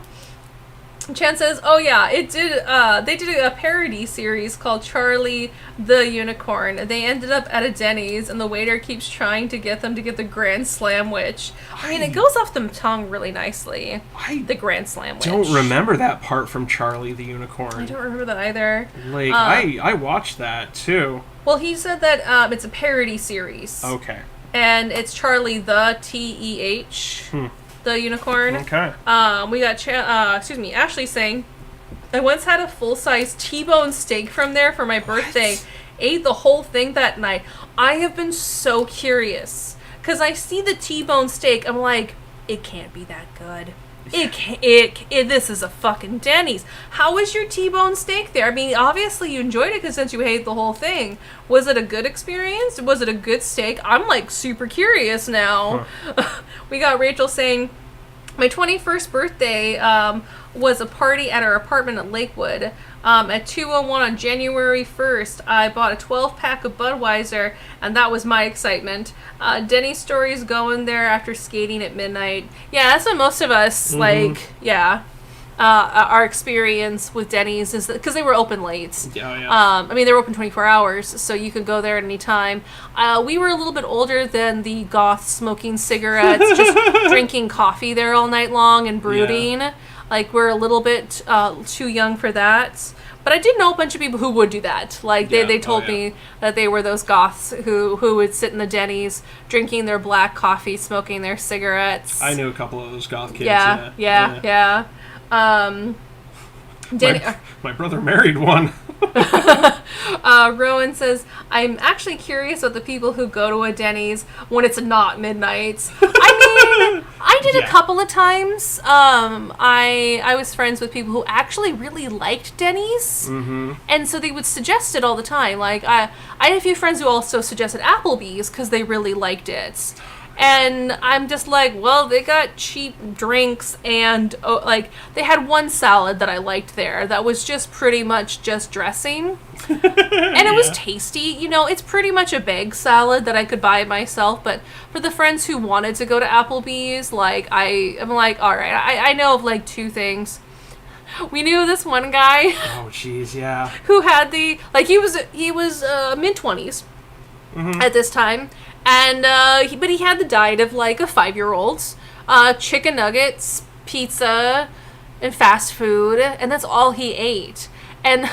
B: Chan says, oh yeah, it did, they did a parody series called Charlie the Unicorn. They ended up at a Denny's and the waiter keeps trying to get them to get the Grand Slamwich. I mean, it goes off the tongue really nicely. The Grand Slamwich.
A: Don't remember that part from Charlie the Unicorn.
B: I don't remember that either.
A: Like, I watched that too.
B: Well, he said that it's a parody series.
A: Okay.
B: And it's Charlie the T-E-H. The Unicorn.
A: Okay.
B: We got Ashley saying, I once had a full-size T-bone steak from there for my birthday. Ate the whole thing that night. I have been so curious because I see the T-bone steak. I'm like, it can't be that good. This is a fucking Denny's. How was your T-bone steak there? I mean, obviously you enjoyed it because since you ate the whole thing. Was it a good experience? Was it a good steak? I'm like super curious now. We got Rachel saying, my 21st birthday was a party at our apartment at Lakewood. At 2:01 on January 1st, I bought a 12-pack of Budweiser, and that was my excitement. Denny's stories going there after skating at midnight. Yeah, that's what most of us, our experience with Denny's is because they were open late. I mean, they were open 24 hours, so you could go there at any time. We were a little bit older than the goths smoking cigarettes, just drinking coffee there all night long and brooding. Yeah. Like, we're a little bit too young for that. But I did know a bunch of people who would do that. Like, they told me that they were those goths who would sit in the Denny's drinking their black coffee, smoking their cigarettes.
A: I knew a couple of those goth kids.
B: Yeah.
A: My brother married one.
B: Rowan says, I'm actually curious about the people who go to a Denny's when it's not midnight. I mean, I did a couple of times. I was friends with people who actually really liked Denny's. And so they would suggest it all the time. Like, I had a few friends who also suggested Applebee's because they really liked it. And I'm just like, well, they got cheap drinks and, they had one salad that I liked there that was just pretty much just dressing. And it was tasty. You know, it's pretty much a bag salad that I could buy myself. But for the friends who wanted to go to Applebee's, I'm like, all right, I know of, two things. We knew this one guy.
A: Oh, jeez, yeah.
B: Who had he was mid-20s at this time. And, but he had the diet of, a 5-year-old. Chicken nuggets, pizza, and fast food. And that's all he ate. And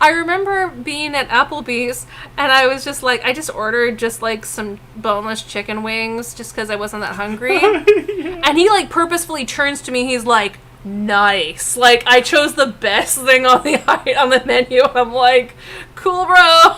B: I remember being at Applebee's, and I was just I just ordered some boneless chicken wings just because I wasn't that hungry. And he, purposefully turns to me, he's like, nice. I chose the best thing on the menu. I'm like, cool, bro.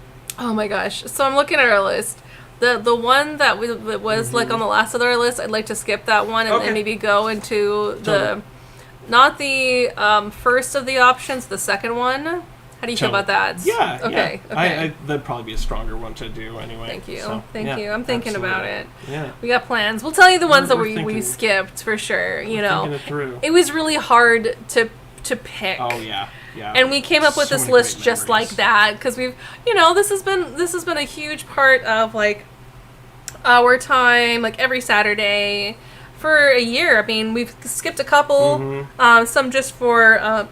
B: Oh my gosh. So I'm looking at our list. The one that was like on the last of our list, I'd like to skip that one and then maybe go into the not the first of the options, the second one. How do you feel about that?
A: Yeah.
B: Okay.
A: Yeah.
B: Okay.
A: That'd probably be a stronger one to do anyway.
B: Thank you.
A: So,
B: Thank you. I'm thinking about it.
A: Yeah.
B: We got plans. We'll tell you the ones that
A: We're
B: we skipped for sure. You know,
A: thinking it through.
B: It was really hard to pick.
A: Oh yeah. Yeah.
B: And we came up with this list just like that because we've, you know, this has been a huge part of like our time, like every Saturday for a year. I mean, we've skipped a couple, some just for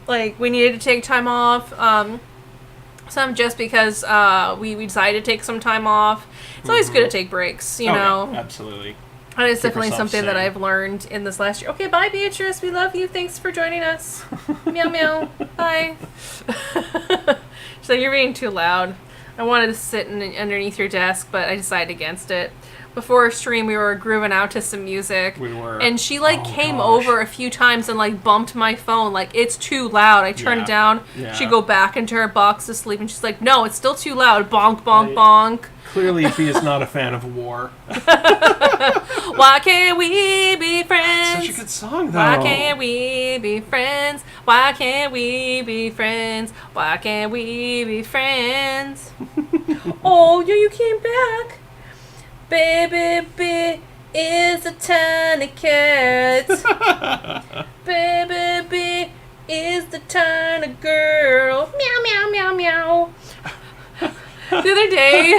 B: like we needed to take time off, some just because we decided to take some time off. It's always good to take breaks, you know.
A: Yeah, absolutely.
B: And it's definitely something that I've learned in this last year. Okay, bye, Beatrice. We love you. Thanks for joining us. Meow, meow. Bye. So you're being too loud. I wanted to sit underneath your desk, but I decided against it. Before stream, we were grooving out to some music.
A: We were.
B: And she, came over a few times and, bumped my phone. It's too loud. I turned it down. Yeah. She'd go back into her box to sleep, and she's like, no, it's still too loud. Bonk, bonk, bonk.
A: Clearly, he is not a fan of war.
B: Why can't we be friends?
A: Such a good song, though.
B: Why can't we be friends? Why can't we be friends? Why can't we be friends? Oh, you came back. Baby B is a tiny cat. Baby B is the tiny girl. Meow, meow, meow, meow. The other day,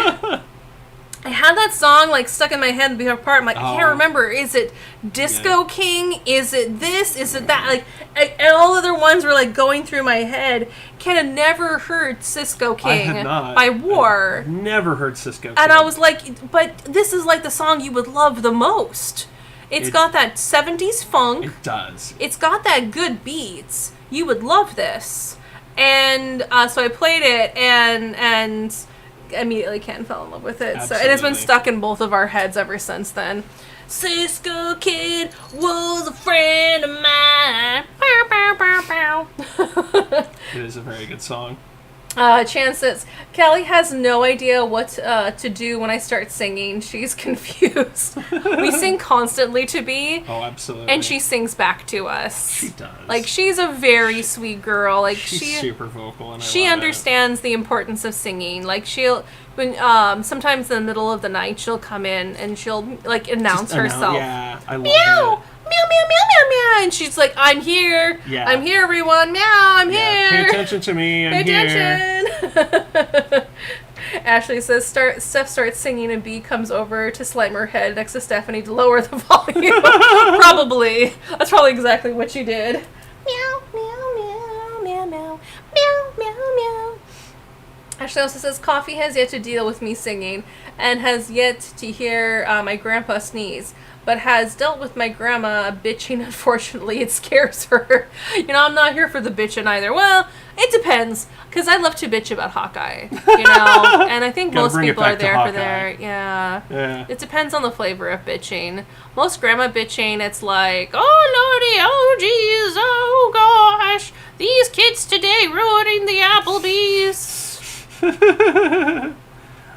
B: I had that song stuck in my head before part. I'm like, I can't remember. Is it Disco King? Is it this? Is it that? And all the other ones were going through my head. Ken had never heard Cisco King by War.
A: I've never heard Cisco King.
B: And I was like, but this is the song you would love the most. It's got that 70s funk.
A: It does.
B: It's got that good beats. You would love this. And so I played it and immediately Ken fell in love with it. So, and it's been stuck in both of our heads ever since then. Cisco Kid was a friend of mine. Bow, bow, bow, bow.
A: It is a very good song.
B: Chance says, Callie has no idea what to do when I start singing. She's confused. We sing constantly to B.
A: Oh, absolutely.
B: And she sings back to us.
A: She does.
B: She's a very sweet girl.
A: She's super vocal, and
B: she understands the importance of singing. She'll sometimes in the middle of the night she'll come in and she'll announce herself.
A: Yeah, I love
B: meow.
A: it.
B: Meow, meow, meow, meow, meow. And she's like, I'm here.
A: Yeah.
B: I'm here, everyone. Meow, I'm here.
A: Pay attention to me. I'm here.
B: Attention. Ashley says, Steph starts singing and B comes over to slam her head next to Stephanie to lower the volume. Probably. That's probably exactly what you did. Meow, meow, meow, meow, meow, meow, meow, meow. Ashley also says, Coffee has yet to deal with me singing and has yet to hear my grandpa sneeze, but has dealt with my grandma bitching. Unfortunately, it scares her. I'm not here for the bitching either. Well, it depends, because I love to bitch about Hawkeye, and I think most people are there for their, yeah. It depends on the flavor of bitching. Most grandma bitching, it's like, oh lordy, oh geez, oh gosh, these kids today ruining the Applebee's.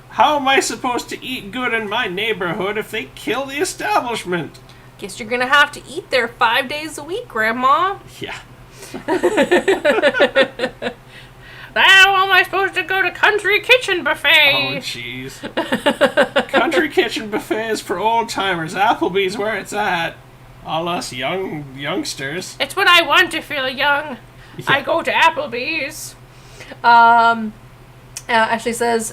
A: How am I supposed to eat good in my neighborhood if they kill the establishment?
B: Guess you're gonna have to eat there 5 days a week, Grandma.
A: Yeah.
B: How am I supposed to go to Country Kitchen Buffet?
A: Oh, jeez. Country Kitchen Buffet is for old timers. Applebee's where it's at. All us youngsters.
B: It's when I want to feel young. Yeah. I go to Applebee's. Ashley says,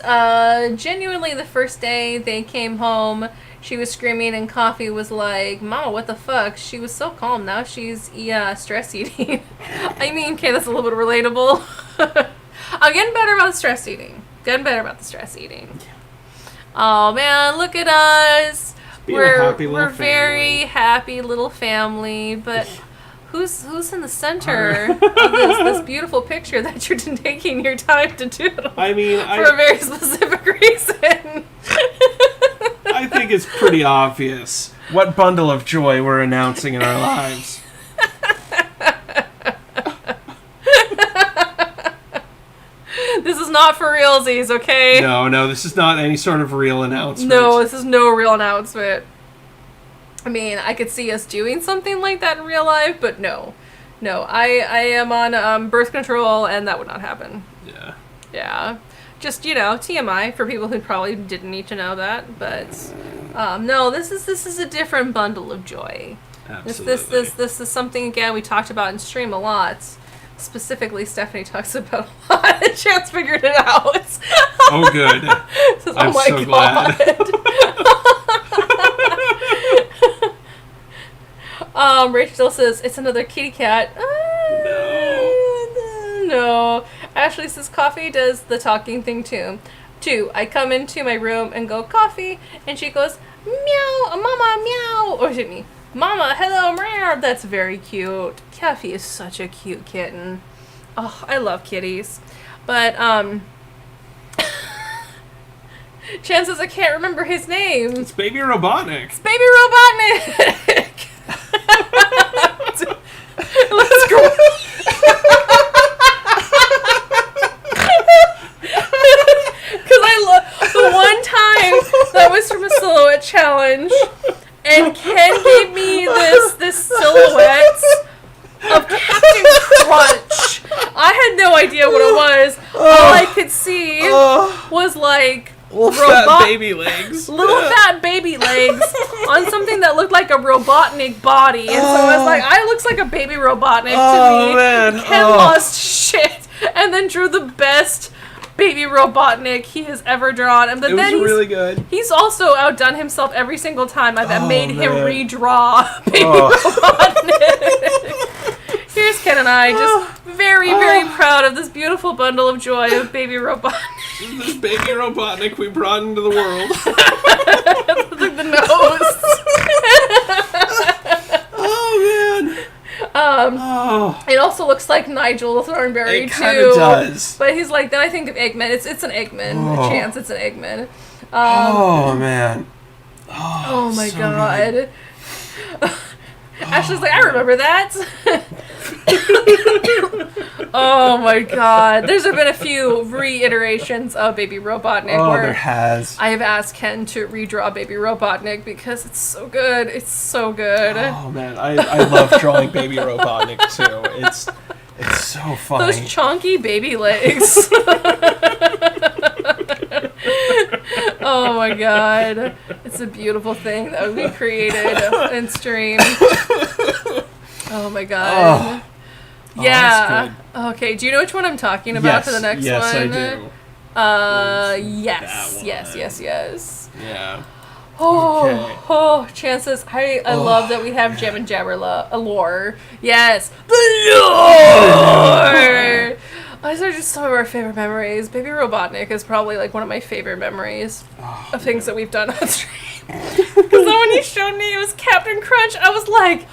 B: genuinely the first day they came home, she was screaming and Coffee was like, Mama, what the fuck? She was so calm. Now she's stress eating. I mean, okay, that's a little bit relatable. I'm getting better about the stress eating. Yeah. Oh, man, look at us. We're very happy little family, but... Who's in the center of this beautiful picture that you're taking your time to do?
A: I mean,
B: for a very specific reason.
A: I think it's pretty obvious what bundle of joy we're announcing in our lives.
B: This is not for realsies, okay?
A: No, this is not any sort of real announcement.
B: No, this is no real announcement. I mean, I could see us doing something like that in real life, but no. No, I am on birth control, and that would not happen.
A: Yeah.
B: Yeah. Just, TMI for people who probably didn't need to know that, but no, this is a different bundle of joy.
A: Absolutely.
B: This is something, again, we talked about in stream a lot. Specifically, Stephanie talks about a lot. Chance figured it out.
A: Oh, good.
B: Says,
A: I'm so glad.
B: Rachel says, it's another kitty cat. No. Ashley says, coffee does the talking thing too. 2, I come into my room and go, coffee, and she goes, meow, mama, meow. Or is it me? Mama, hello, meow. That's very cute. Coffee is such a cute kitten. Oh, I love kitties. But, Chan says, I can't remember his name.
A: It's Baby Robotnik.
B: It's Baby Robotnik. Let's go. Because I love the one time that was from a silhouette challenge, and Ken gave me this silhouette of Captain Crunch. I had no idea what it was. All I could see was like
A: little fat baby legs.
B: Little fat baby legs on something that looked like a Robotnik body. And so I was like, looks like a baby Robotnik to me.
A: Man.
B: Ken lost shit and then drew the best baby Robotnik he has ever drawn. And
A: it was really good.
B: He's also outdone himself every single time I've made him redraw baby Robotnik. Here's Ken and I, just very, very proud of this beautiful bundle of joy of baby Robotnik.
A: This baby Robotnik we brought into the world.
B: The nose.
A: Oh, man.
B: It also looks like Nigel Thornberry,
A: it
B: too. It
A: kind of does.
B: But he's like, then I think of Eggman. It's an Eggman. A chance it's an Eggman.
A: Man.
B: Oh my god. Ashley's like, I remember that. Oh my god. There's been a few reiterations of Baby Robotnik where
A: there has.
B: I have asked Ken to redraw Baby Robotnik because it's so good. It's so good.
A: Oh man, I love drawing Baby Robotnik too. It's so funny.
B: Those chonky baby legs. Oh my god. It's a beautiful thing that we created in stream. Oh my god. Yeah. Okay, do you know which one I'm talking about for the next one?
A: Yes, I do.
B: Yes.
A: Yeah.
B: Oh, chances. I love that we have Jam and Jabber lore. Yes. The lore! These are just some of our favorite memories. Baby Robotnik is probably like one of my favorite memories of things that we've done on stream. Because then when you showed me it was Captain Crunch, I was like,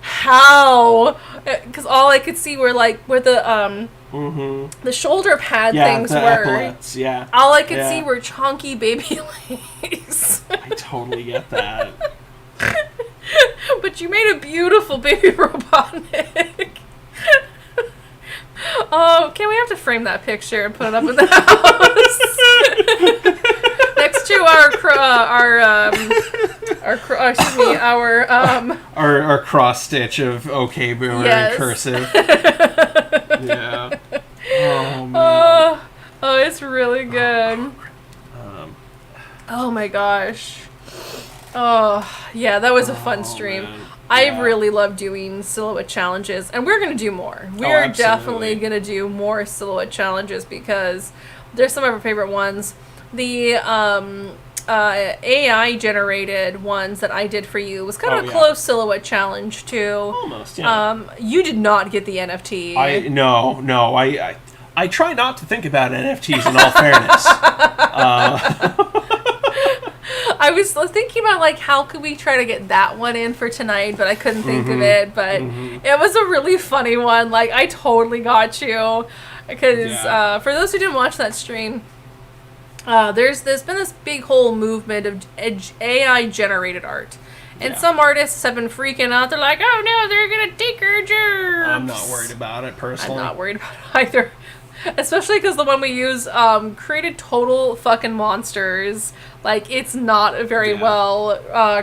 B: how? Because all I could see were like where the shoulder pad things were.
A: Epaulets, yeah.
B: All I could see were chonky baby legs.
A: I totally get that.
B: But you made a beautiful Baby Robotnik. Oh, can we have to frame that picture and put it up in the house? Next to
A: our cross stitch of OK Boomer and cursive. Yeah. Oh man.
B: Oh, it's really good. Oh my gosh. Oh yeah, that was a fun stream.
A: Man.
B: I really love doing silhouette challenges, and we're going to do more. We are definitely going to do more silhouette challenges because they're some of our favorite ones. The AI-generated ones that I did for you was kind of a close silhouette challenge, too.
A: Almost, yeah.
B: You did not get the NFT.
A: I try not to think about NFTs in all fairness.
B: I was thinking about, like, how could we try to get that one in for tonight, but I couldn't think of it. But it was a really funny one. Like, I totally got you. Because for those who didn't watch that stream, there's been this big whole movement of AI-generated art. And some artists have been freaking out. They're like, oh, no, they're going to take our jobs.
A: I'm not worried about it, personally.
B: I'm not worried about it either. Especially because the one we use created total fucking monsters. Like, it's not a very well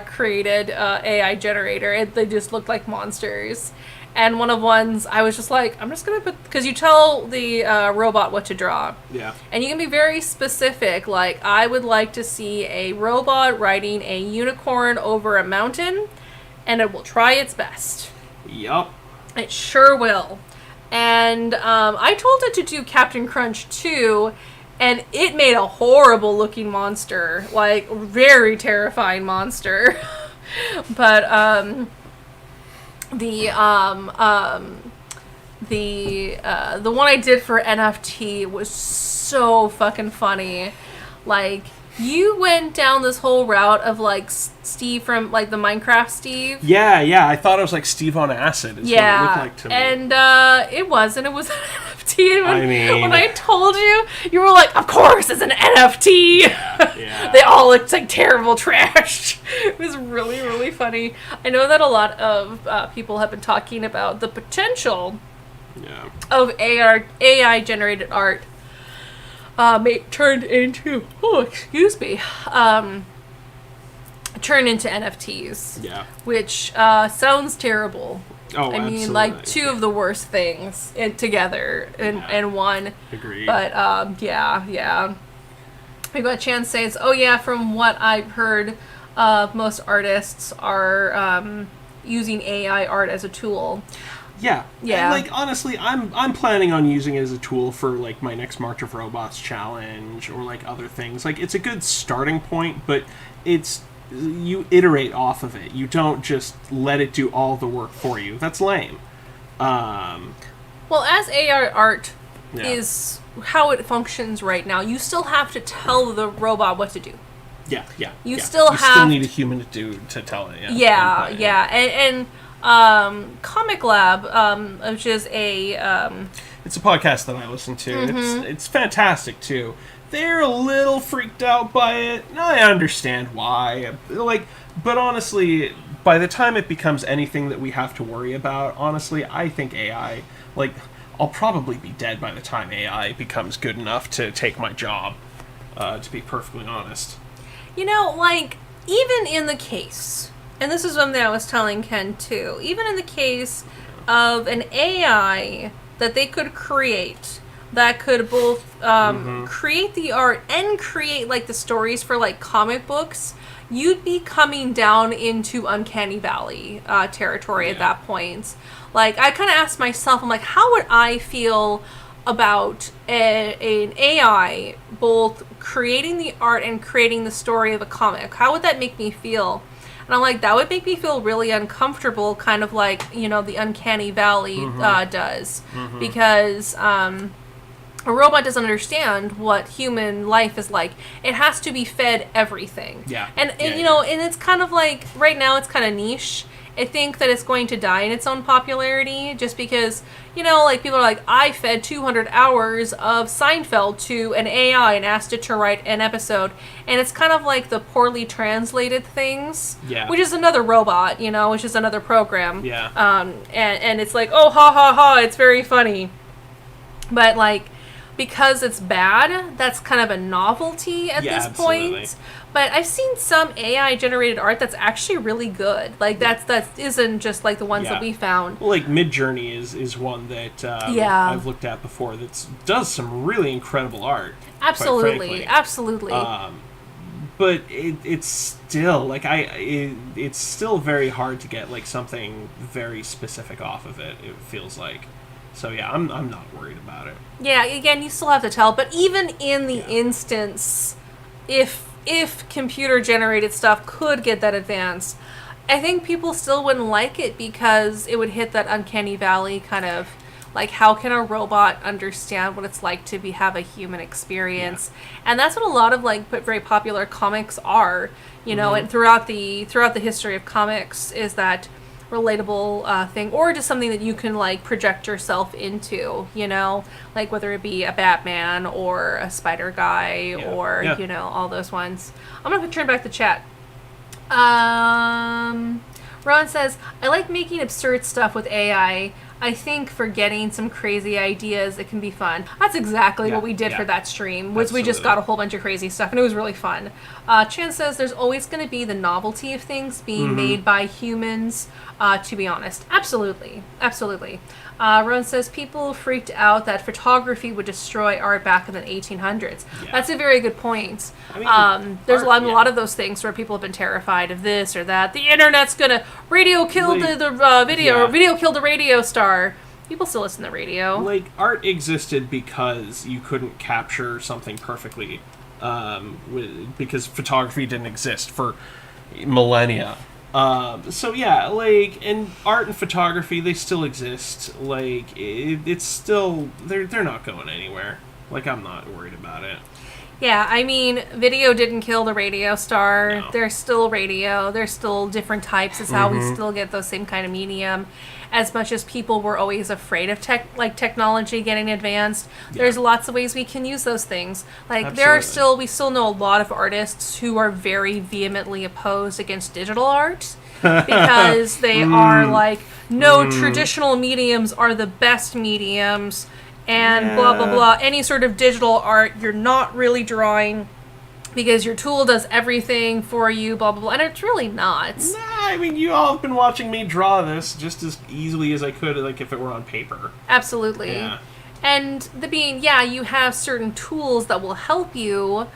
B: created AI generator. They just look like monsters. And one of ones, I was just like, I'm just going to put... Because you tell the robot what to draw.
A: Yeah.
B: And you can be very specific. Like, I would like to see a robot riding a unicorn over a mountain, and it will try its best.
A: Yup.
B: It sure will. And I told it to do Captain Crunch too, and it made a horrible looking monster. Like, very terrifying monster. But, the one I did for NFT was so fucking funny. Like, you went down this whole route of, like, Steve from, like, the Minecraft Steve.
A: Yeah, I thought it was like Steve on acid is what it looked like to me.
B: And it wasn't. It was an NFT.
A: When
B: I told you, you were like, of course it's an NFT.
A: Yeah.
B: They all looked like terrible trash. It was really, really funny. I know that a lot of people have been talking about the potential of AI-generated art turned into turn into NFTs.
A: Yeah.
B: Which sounds terrible.
A: Oh,
B: I mean,
A: absolutely.
B: like, two of the worst things together in one.
A: Agreed.
B: But, yeah. We got Chance says, oh yeah, from what I've heard, most artists are using AI art as a tool.
A: Yeah.
B: Yeah.
A: And, like, honestly, I'm planning on using it as a tool for, like, my next March of Robots challenge or, like, other things. Like, it's a good starting point, but you iterate off of it. You don't just let it do all the work for you. That's lame.
B: Well, as AI art is how it functions right now, you still have to tell the robot what to do.
A: Yeah.
B: You still
A: need a human to tell it.
B: And Comic Lab, which is
A: it's a podcast that I listen to.
B: Mm-hmm.
A: It's fantastic too. They're a little freaked out by it, and I understand why. Like, but honestly, by the time it becomes anything that we have to worry about, honestly, I think AI, like, I'll probably be dead by the time AI becomes good enough to take my job, to be perfectly honest.
B: You know, like, even in the case, and this is something I was telling Ken too, even in the case of an AI that they could create that could both create the art and create, like, the stories for, like, comic books, you'd be coming down into Uncanny Valley territory at that point. Like, I kind of asked myself, I'm like, how would I feel about an AI both creating the art and creating the story of a comic? How would that make me feel? And I'm like, that would make me feel really uncomfortable, kind of like, you know, the Uncanny Valley does. Because a robot doesn't understand what human life is like. It has to be fed everything. And you know, and it's kind of like, right now it's kind of niche. I think that it's going to die in its own popularity just because, you know, like, people are like, I fed 200 hours of Seinfeld to an AI and asked it to write an episode. And it's kind of like the poorly translated things, which is another robot, you know, which is another program. And it's like, oh, ha, ha, ha, it's very funny. But, like, because it's bad, that's kind of a novelty at this point. But I've seen some AI-generated art that's actually really good. Like, that isn't just like the ones that we found.
A: Well, like, Midjourney is one that I've looked at before that does some really incredible art.
B: Absolutely.
A: But it's still, like, it's still very hard to get, like, something very specific off of it, it feels like. So, yeah, I'm not worried about it.
B: Yeah, again, you still have to tell. But even in the instance, if computer-generated stuff could get that advanced, I think people still wouldn't like it because it would hit that Uncanny Valley kind of, like, how can a robot understand what it's like to have a human experience? And that's what a lot of, like, very popular comics are, you know, and throughout the history of comics is that relatable thing, or just something that you can, like, project yourself into, you know, like whether it be a Batman or a Spider Guy or you know, all those ones. I'm gonna turn back the chat. Ron says, I like making absurd stuff with AI. I think for getting some crazy ideas, it can be fun. That's exactly what we did for that stream, was we just got a whole bunch of crazy stuff, and it was really fun. Chan says there's always going to be the novelty of things being made by humans, to be honest. Absolutely. Absolutely. Ron says people freaked out that photography would destroy art back in the 1800s. Yeah. That's a very good point. I mean, there's a lot of those things where people have been terrified of this or that. The internet's gonna radio kill the video, or video killed the radio star. People still listen to radio.
A: Like, art existed because you couldn't capture something perfectly, because photography didn't exist for millennia. So yeah, like, and art and photography, they still exist. Like, it's still, they're not going anywhere. Like, I'm not worried about it.
B: Yeah, I mean, video didn't kill the radio star.
A: No.
B: There's still radio. There's still different types. It's how we still get those same kind of medium. As much as people were always afraid of technology getting advanced, there's lots of ways we can use those things. Like,
A: Absolutely.
B: we still know a lot of artists who are very vehemently opposed against digital art because they are like, no, traditional mediums are the best mediums, and blah, blah, blah. Any sort of digital art, you're not really drawing because your tool does everything for you, blah, blah, blah. And it's really not.
A: Nah, I mean, you all have been watching me draw this just as easily as I could, like, if it were on paper.
B: Absolutely.
A: Yeah.
B: And you have certain tools that will help you.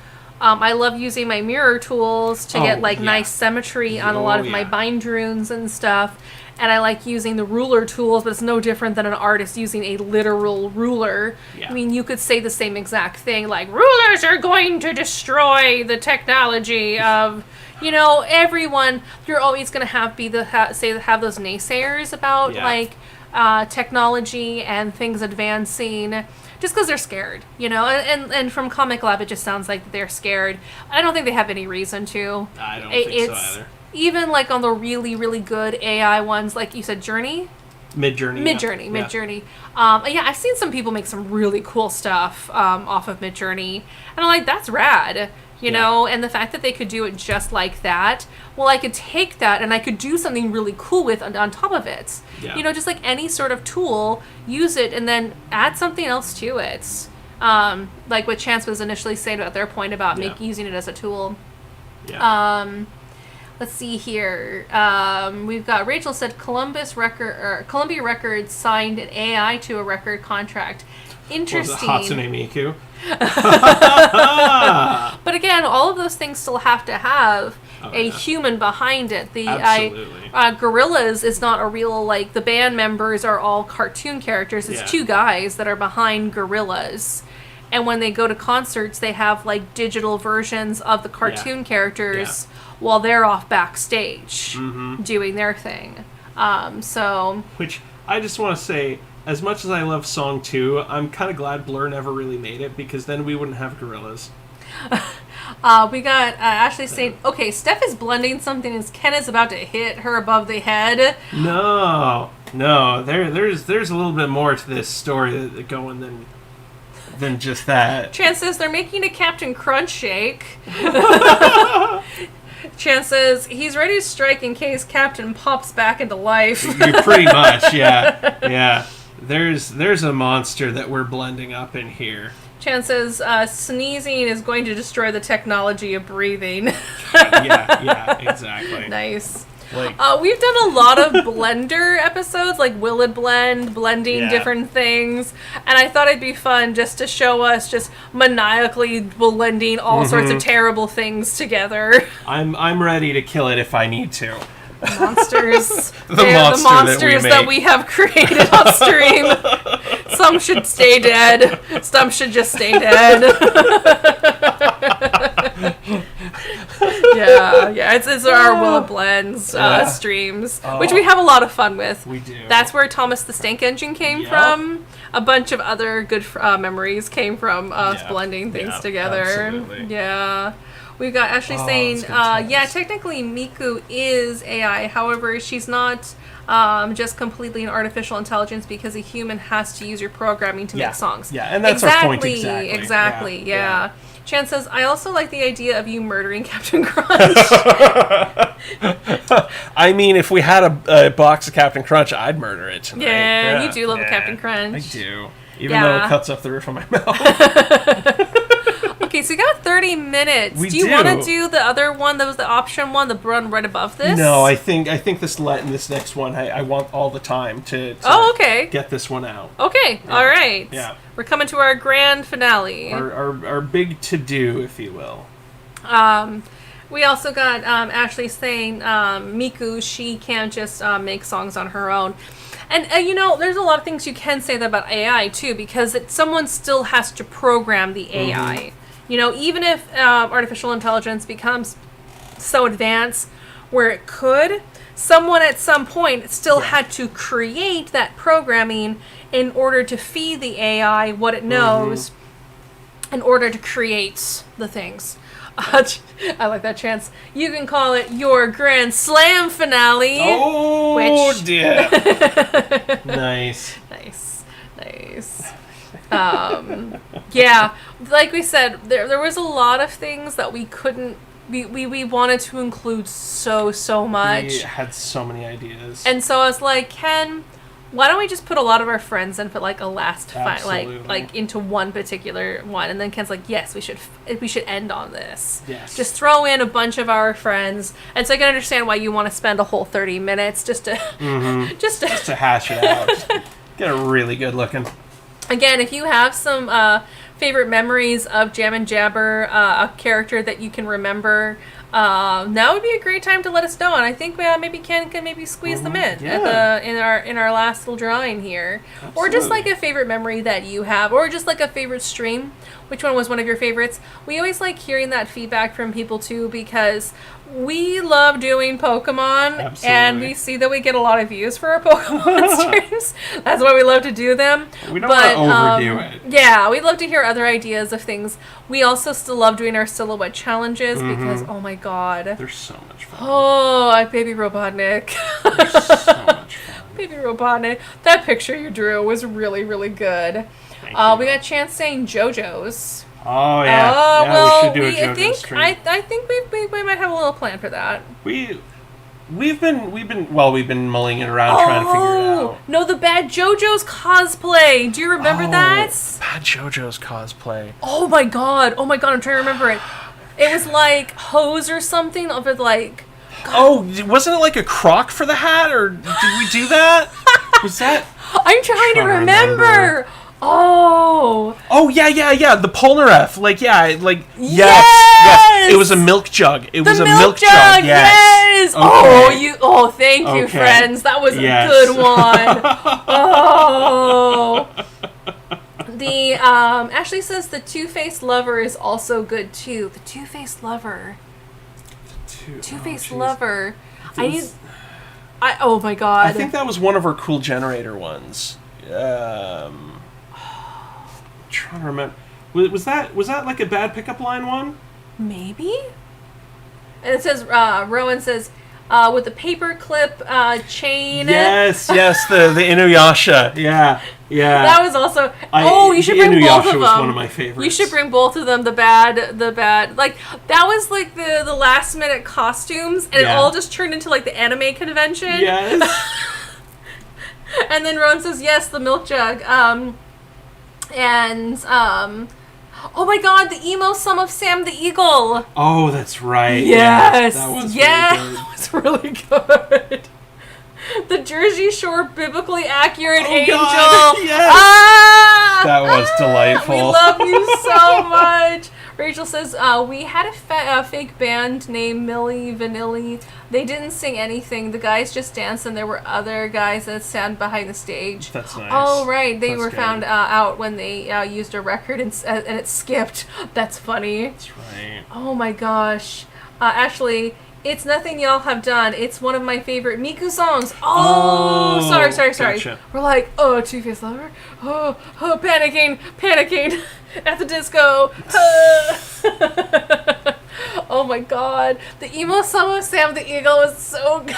B: I love using my mirror tools to get, nice symmetry on a lot of my bind runes and stuff. And I like using the ruler tools, but it's no different than an artist using a literal ruler. Yeah. I mean, you could say the same exact thing, like, rulers are going to destroy the technology of, everyone. You're always going to have those naysayers about, technology and things advancing, just because they're scared, And from Comic Lab, it just sounds like they're scared. I don't think they have any reason to.
A: I don't think so either.
B: Even, like, on the really, really good AI ones, like you said, Journey? Midjourney. I've seen some people make some really cool stuff off of Midjourney. And I'm like, that's rad, you know? And the fact that they could do it just like that, well, I could take that and I could do something really cool with on top of it. Yeah. Just like any sort of tool, use it and then add something else to it. Like what Chance was initially saying about their point about using it as a tool.
A: Yeah.
B: Let's see here. We've got Rachel said Columbia Records signed an AI to a record contract. Interesting.
A: Was it Hatsune Miku?
B: But again, all of those things still have to have a human behind it.
A: Absolutely.
B: Gorillaz is not a real, the band members are all cartoon characters. It's two guys that are behind Gorillaz. And when they go to concerts, they have digital versions of the cartoon characters while they're off backstage doing their thing.
A: Which I just want to say, as much as I love Song 2, I'm kind of glad Blur never really made it, because then we wouldn't have Gorillaz.
B: We got Ashley saying, okay, Steph is blending something as Ken is about to hit her above the head.
A: No, there's a little bit more to this story going than just that.
B: Chance says they're making a Captain Crunch shake. Chance says he's ready to strike in case Captain pops back into life.
A: Pretty much, yeah. There's a monster that we're blending up in here.
B: Chance says sneezing is going to destroy the technology of breathing.
A: yeah, exactly.
B: Nice. We've done a lot of Blender episodes, like Will It Blend, blending different things, and I thought it'd be fun just to show us just maniacally blending all sorts of terrible things together.
A: I'm ready to kill it if I need to.
B: Monsters. the monsters that we have created on stream. Some should stay dead. Some should just stay dead. Yeah. It's our Will It Blends streams, which we have a lot of fun with.
A: We do.
B: That's where Thomas the Stank Engine came from. A bunch of other good memories came from us blending things together.
A: Absolutely.
B: Yeah. We've got Ashley saying, technically Miku is AI. However, she's not just completely an artificial intelligence because a human has to use your programming to make songs.
A: Yeah, and that's our point exactly.
B: Exactly, yeah. Chan says, I also like the idea of you murdering Captain Crunch.
A: I mean, if we had a box of Captain Crunch, I'd murder it tonight.
B: Yeah, you do love a Captain Crunch.
A: I do. Even though it cuts off the roof of my mouth.
B: Okay, so you got 30 minutes. Do you want to do the other one that was the option one, the one right above this?
A: No, I think this next one, I want all the time to get this one out.
B: Okay,
A: yeah.
B: All right.
A: Yeah.
B: We're coming to our grand finale.
A: Our big to-do, if you will.
B: We also got Ashley saying Miku, she can't just make songs on her own. And, there's a lot of things you can say about AI, too, because someone still has to program the AI. Even if artificial intelligence becomes so advanced where it could, someone at some point still had to create that programming in order to feed the AI what it knows in order to create the things. I like that chance. You can call it your Grand Slam finale.
A: Oh, dear. Nice.
B: Yeah, like we said, there was a lot of things that we couldn't. We wanted to include so much.
A: We had so many ideas.
B: And so I was like, Ken, why don't we just put a lot of our friends in for like a last fight, like into one particular one? And then Ken's like, yes, we should end on this.
A: Yes.
B: Just throw in a bunch of our friends, and so I can understand why you want to spend a whole 30 minutes just to just to
A: hash it out. Get it really good looking.
B: Again, if you have some favorite memories of Jam and Jabber, a character that you can remember, now would be a great time to let us know. And I think maybe Ken can maybe squeeze them in in our last little drawing here. Absolutely. Or just like a favorite memory that you have, or just like a favorite stream. Which one was one of your favorites? We always like hearing that feedback from people too, because we love doing Pokemon.
A: Absolutely.
B: And we see that we get a lot of views for our Pokemon streams. That's why we love to do them.
A: We don't want to overdo it.
B: Yeah, we'd love to hear other ideas of things. We also still love doing our silhouette challenges because, oh my god.
A: They're so much fun.
B: Oh, Baby Robotnik.
A: They're so much fun.
B: Baby Robotnik. That picture you drew was really, really good. We got Chance saying JoJo's.
A: Oh yeah.
B: Well,
A: we should do a JoJo's stream.
B: I think we might have a little plan for that.
A: We've been mulling it around trying to figure it out.
B: No, the Bad JoJo's cosplay. Do you remember that?
A: Bad JoJo's cosplay.
B: Oh my god, I'm trying to remember it. It was like hose or something of it, like. God.
A: Oh, wasn't it like a crock for the hat, or did we do that? Was that?
B: I'm trying to remember. Oh,
A: yeah. The Polnareff,
B: yes.
A: It was a milk jug. It was a milk jug.
B: Yes.
A: Okay.
B: Thank you, friends. That was a good one. Oh. The Ashley says the Two-Faced Lover is also good too. The Two-Faced Lover. Two-Faced Lover. Oh my god.
A: I think that was one of our Cool Generator ones. Trying to remember. Was that like a bad pickup line one?
B: Maybe. And it says Rowan says with the paperclip chain.
A: Yes, the Inuyasha. Yeah.
B: That was also. You should bring both of them. Was one of my favorites. You should bring both of them. The bad. Like that was like the last minute costumes, and it all just turned into like the anime convention.
A: Yes.
B: And then Rowan says yes, the milk jug. Oh my god, the emo sum of Sam the Eagle.
A: Oh, that's right.
B: Yes.
A: That was
B: really good. The Jersey Shore biblically accurate angel.
A: God, yes. That was delightful.
B: We love you so much. Rachel says, we had a fake band named Milli Vanilli. They didn't sing anything. The guys just danced, and there were other guys that stand behind the stage.
A: That's nice.
B: Oh, right. They were found out when they used a record, and it skipped. That's funny.
A: That's right.
B: Oh, my gosh. Ashley, it's Nothing Y'all Have Done. It's one of my favorite Miku songs. Oh, sorry.
A: Gotcha.
B: We're like, Two-Faced Lover. Oh, panicking at the disco. Oh my god. The emo song of Sam the Eagle was so good.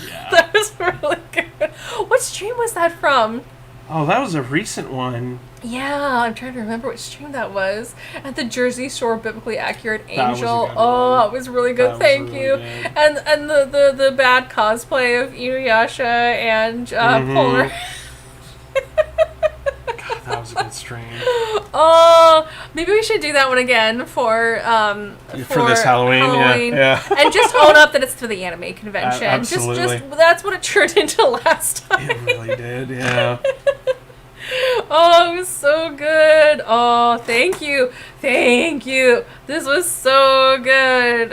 B: Yeah. That was really good. What stream was that from?
A: Oh, that was a recent one.
B: Yeah, I'm trying to remember what stream that was. At the Jersey Shore Biblically Accurate
A: That was a
B: Angel.
A: good
B: Oh,
A: one.
B: it was really good.
A: That was
B: Thank
A: really
B: you.
A: good.
B: And the bad cosplay of Inuyasha and Polar.
A: God, that was a good stream.
B: Oh, maybe we should do that one again for
A: this Halloween. Yeah.
B: And just own up that it's to the anime convention.
A: Absolutely.
B: Just that's what it turned into last time.
A: It really did, yeah.
B: Oh, it was so good. Oh, thank you. Thank you. This was so good.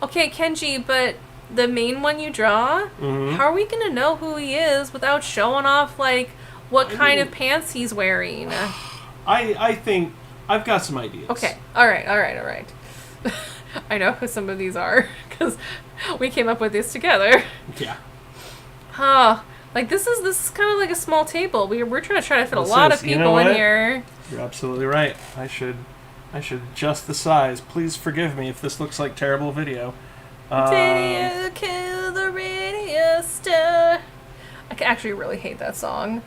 B: Okay, Kenji, but the main one you draw, how are we going to know who he is without showing off, like, what kind of pants he's wearing?
A: I think I've got some ideas.
B: Okay. All right. I know who some of these are, because we came up with this together.
A: Yeah.
B: Like this is kind of like a small table. We're trying to fit a lot of people in here.
A: You're absolutely right. I should adjust the size. Please forgive me if this looks like terrible video.
B: Did you kill the radio star? I actually really hate that song.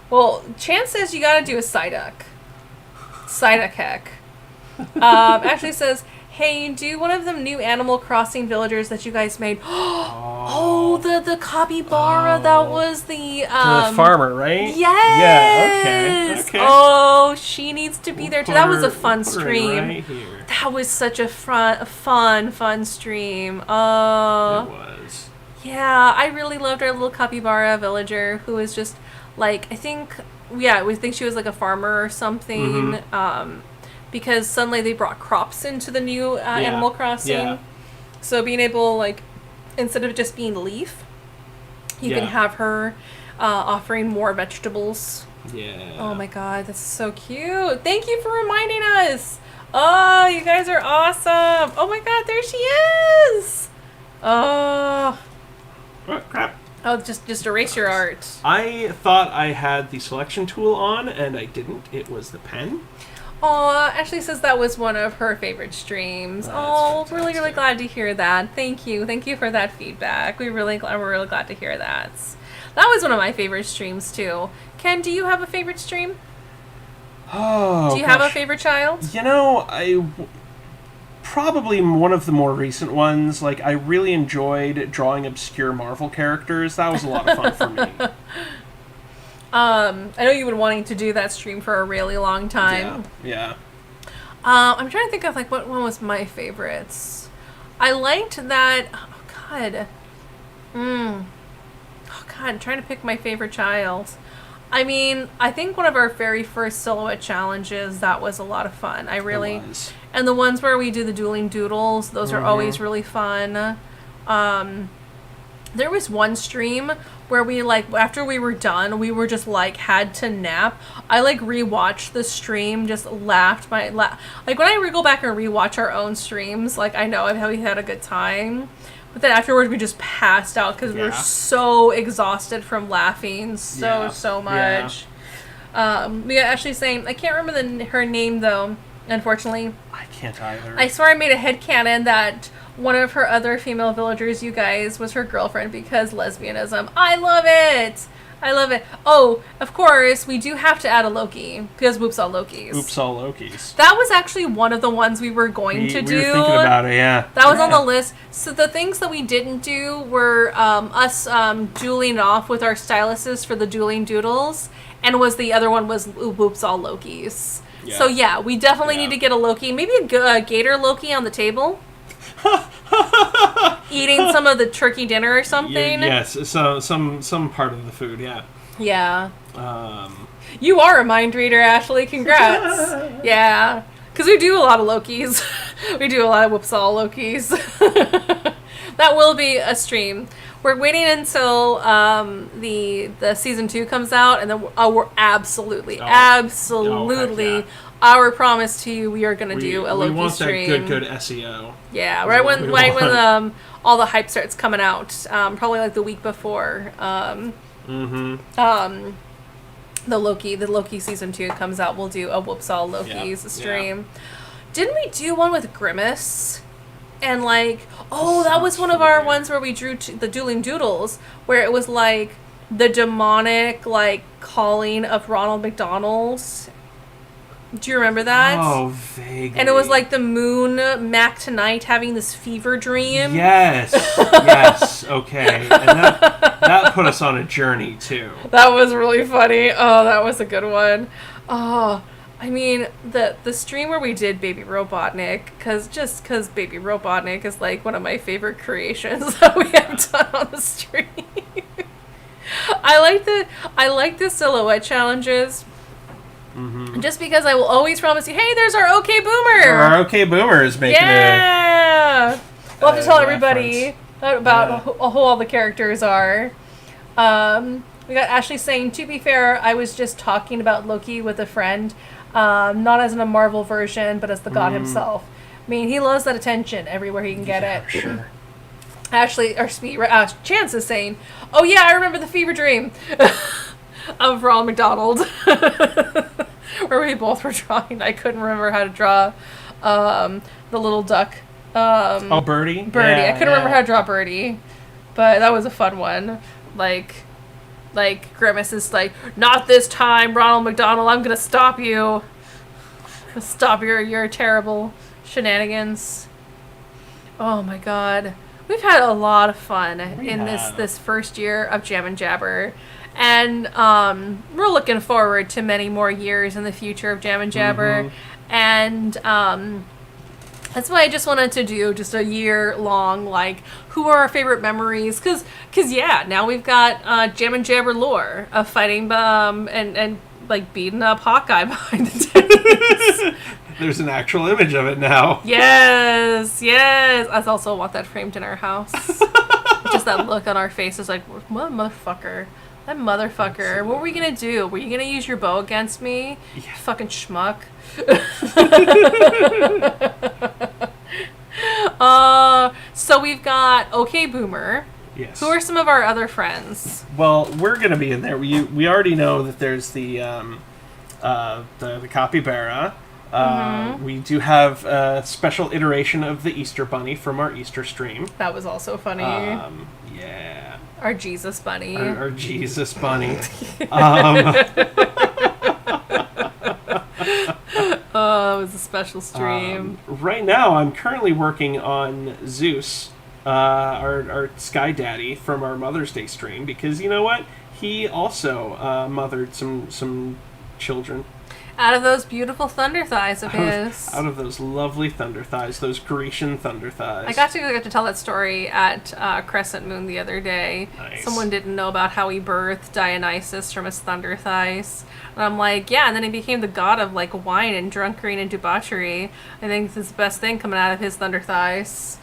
B: Well, Chance says you gotta do a Psyduck. Psyduck hack. Actually says, hey, do one of them new Animal Crossing villagers that you guys made. Oh, the capybara. That was the
A: farmer, right?
B: Yes.
A: Yeah. Okay.
B: Oh, she needs to be there too. That was a fun stream.
A: Right here.
B: That was such a fun stream.
A: It was.
B: Yeah, I really loved our little capybara villager who was just like, we think she was like a farmer or something. Because suddenly they brought crops into the new Animal Crossing.
A: Yeah.
B: So being able, like, instead of just being Leaf, you can have her offering more vegetables.
A: Yeah.
B: Oh my god, that's so cute. Thank you for reminding us. Oh, you guys are awesome. Oh my god, there she is. Oh.
A: Oh, crap.
B: Oh, just erase your art.
A: I thought I had the selection tool on, and I didn't. It was the pen.
B: Oh, Ashley says that was one of her favorite streams. Oh,
A: That's
B: really, really glad to hear that. Thank you for that feedback. We're really glad to hear that. That was one of my favorite streams too. Ken, do you have a favorite stream?
A: Oh,
B: do you have a favorite child?
A: You know, probably one of the more recent ones. Like, I really enjoyed drawing obscure Marvel characters. That was a lot of fun for me.
B: I know you've been wanting to do that stream for a really long time.
A: Yeah.
B: I'm trying to think of, like, what one was my favorites. I liked that... Oh, God. Oh, God, I'm trying to pick my favorite child. I mean, I think one of our very first silhouette challenges, that was a lot of fun. I really...
A: It was.
B: And the ones where we do the dueling doodles, those are always really fun. There was one stream where we, like, after we were done, we were just, like, had to nap. I, like, rewatched the stream, just laughed. Like, when I go back and rewatch our own streams, like, I know how we had a good time. But then afterwards, we just passed out because we were so exhausted from laughing so much. We got Ashley saying, I can't remember her name, though, unfortunately.
A: I can't either.
B: I swear I made a headcanon that one of her other female villagers, you guys, was her girlfriend because lesbianism. I love it! I love it. Oh, of course, we do have to add a Loki because Whoops All Lokis.
A: Oops, all Lokis.
B: That was actually one of the ones we were going to do.
A: We were thinking about it, yeah.
B: That was on the list. So the things that we didn't do were us dueling off with our styluses for the dueling doodles, and the other one was Whoops All Lokis. Yeah. So yeah, we definitely need to get a Loki. Maybe a gator Loki on the table. Eating some of the turkey dinner or something.
A: Yes, so some part of the food, yeah.
B: Yeah. You are a mind reader, Ashley. Congrats. Yeah. Because we do a lot of Lokis. We do a lot of Whoops All Lokis. That will be a stream. We're waiting until the season 2 comes out, and then we're absolutely our promise to you, we are going to do a Loki
A: stream. We want
B: stream.
A: that good SEO.
B: Yeah, right when all the hype starts coming out, probably like the week before. The Loki season 2 comes out, we'll do a Whoops All Lokis stream. Didn't we do one with Grimace? And like, that was one of our ones where we drew the Dueling Doodles, where it was like the demonic like calling of Ronald McDonald's. Do you remember that?
A: Oh, vaguely.
B: And it was like the moon, Mac tonight, having this fever dream.
A: Yes. Yes. Okay. And that put us on a journey, too.
B: That was really funny. Oh, that was a good one. Oh, I mean, the stream where we did Baby Robotnik, because Baby Robotnik is like one of my favorite creations that we have done on the stream. I like the silhouette challenges. Mm-hmm. Just because I will always promise you, hey, there's our OK Boomer.
A: Our OK Boomer is making
B: we'll have to tell everybody about who all the characters are. We got Ashley saying, to be fair, I was just talking about Loki with a friend, not as in a Marvel version, but as the god himself. I mean, he loves that attention everywhere he can get it. Sure. Ashley, or Chance is saying, oh yeah, I remember the fever dream of Ronald McDonald. Where we both were drawing. I couldn't remember how to draw the little duck.
A: Birdie?
B: Birdie. I couldn't remember how to draw Birdie. But that was a fun one. Like Grimace is like, not this time, Ronald McDonald, I'm gonna stop you. Stop your terrible shenanigans. Oh my god. We've had a lot of fun in this first year of Jam and Jabber. And we're looking forward to many more years in the future of Jam and Jabber. Mm-hmm. And that's why I just wanted to do just a year-long, like, who are our favorite memories? Because yeah, now we've got Jam and Jabber lore of fighting and like, beating up Hawkeye behind the tents.
A: There's an actual image of it now.
B: Yes. I also want that framed in our house. Just that look on our faces like, motherfucker. That motherfucker. What were we gonna do? Were you gonna use your bow against me? Yeah. Fucking schmuck. So we've got OK Boomer. Yes. Who are some of our other friends?
A: Well, we're gonna be in there. We already know that there's the capybara. We do have a special iteration of the Easter Bunny from our Easter stream.
B: That was also funny.
A: Yeah.
B: Our Jesus Bunny.
A: Our Jesus Bunny.
B: It was a special stream.
A: Right now, I'm currently working on Zeus, our Sky Daddy from our Mother's Day stream, because you know what? He also mothered some children.
B: Out of those beautiful thunder thighs of his.
A: Out of those lovely thunder thighs, those Grecian thunder thighs.
B: I got to tell that story at Crescent Moon the other day.
A: Nice.
B: Someone didn't know about how he birthed Dionysus from his thunder thighs. And I'm like, yeah, and then he became the god of like wine and drunkery and debauchery. I think this is the best thing coming out of his thunder thighs.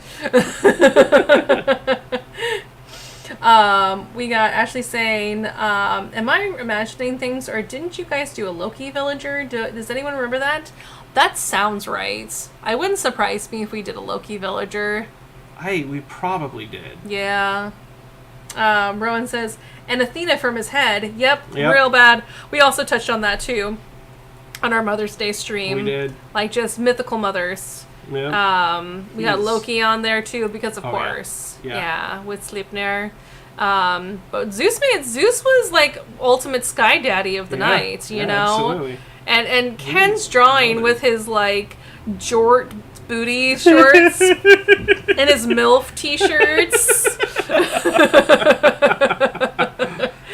B: We got Ashley saying, am I imagining things, or didn't you guys do a Loki villager? Does anyone remember that? That sounds right. I wouldn't surprise me if we did a Loki villager.
A: We probably did.
B: Yeah. Rowan says, and Athena from his head. Yep, real bad. We also touched on that too on our Mother's Day stream.
A: We did.
B: Like just mythical mothers.
A: Yeah.
B: We got Loki on there too because of course. Yeah, with Sleipnir. But Zeus was like ultimate Sky Daddy of the night, you know? Absolutely. And Ken's drawing with his like jort booty shorts and his MILF t-shirts.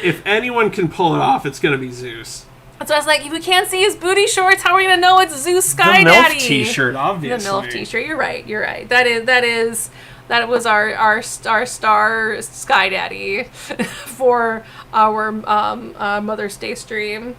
A: If anyone can pull it off, it's gonna be Zeus.
B: So I was like, if we can't see his booty shorts, how are we gonna know it's Zeus Sky Daddy?
A: The MILF t-shirt, obviously.
B: The MILF t-shirt. You're right. That was our star Sky Daddy for our Mother's Day stream.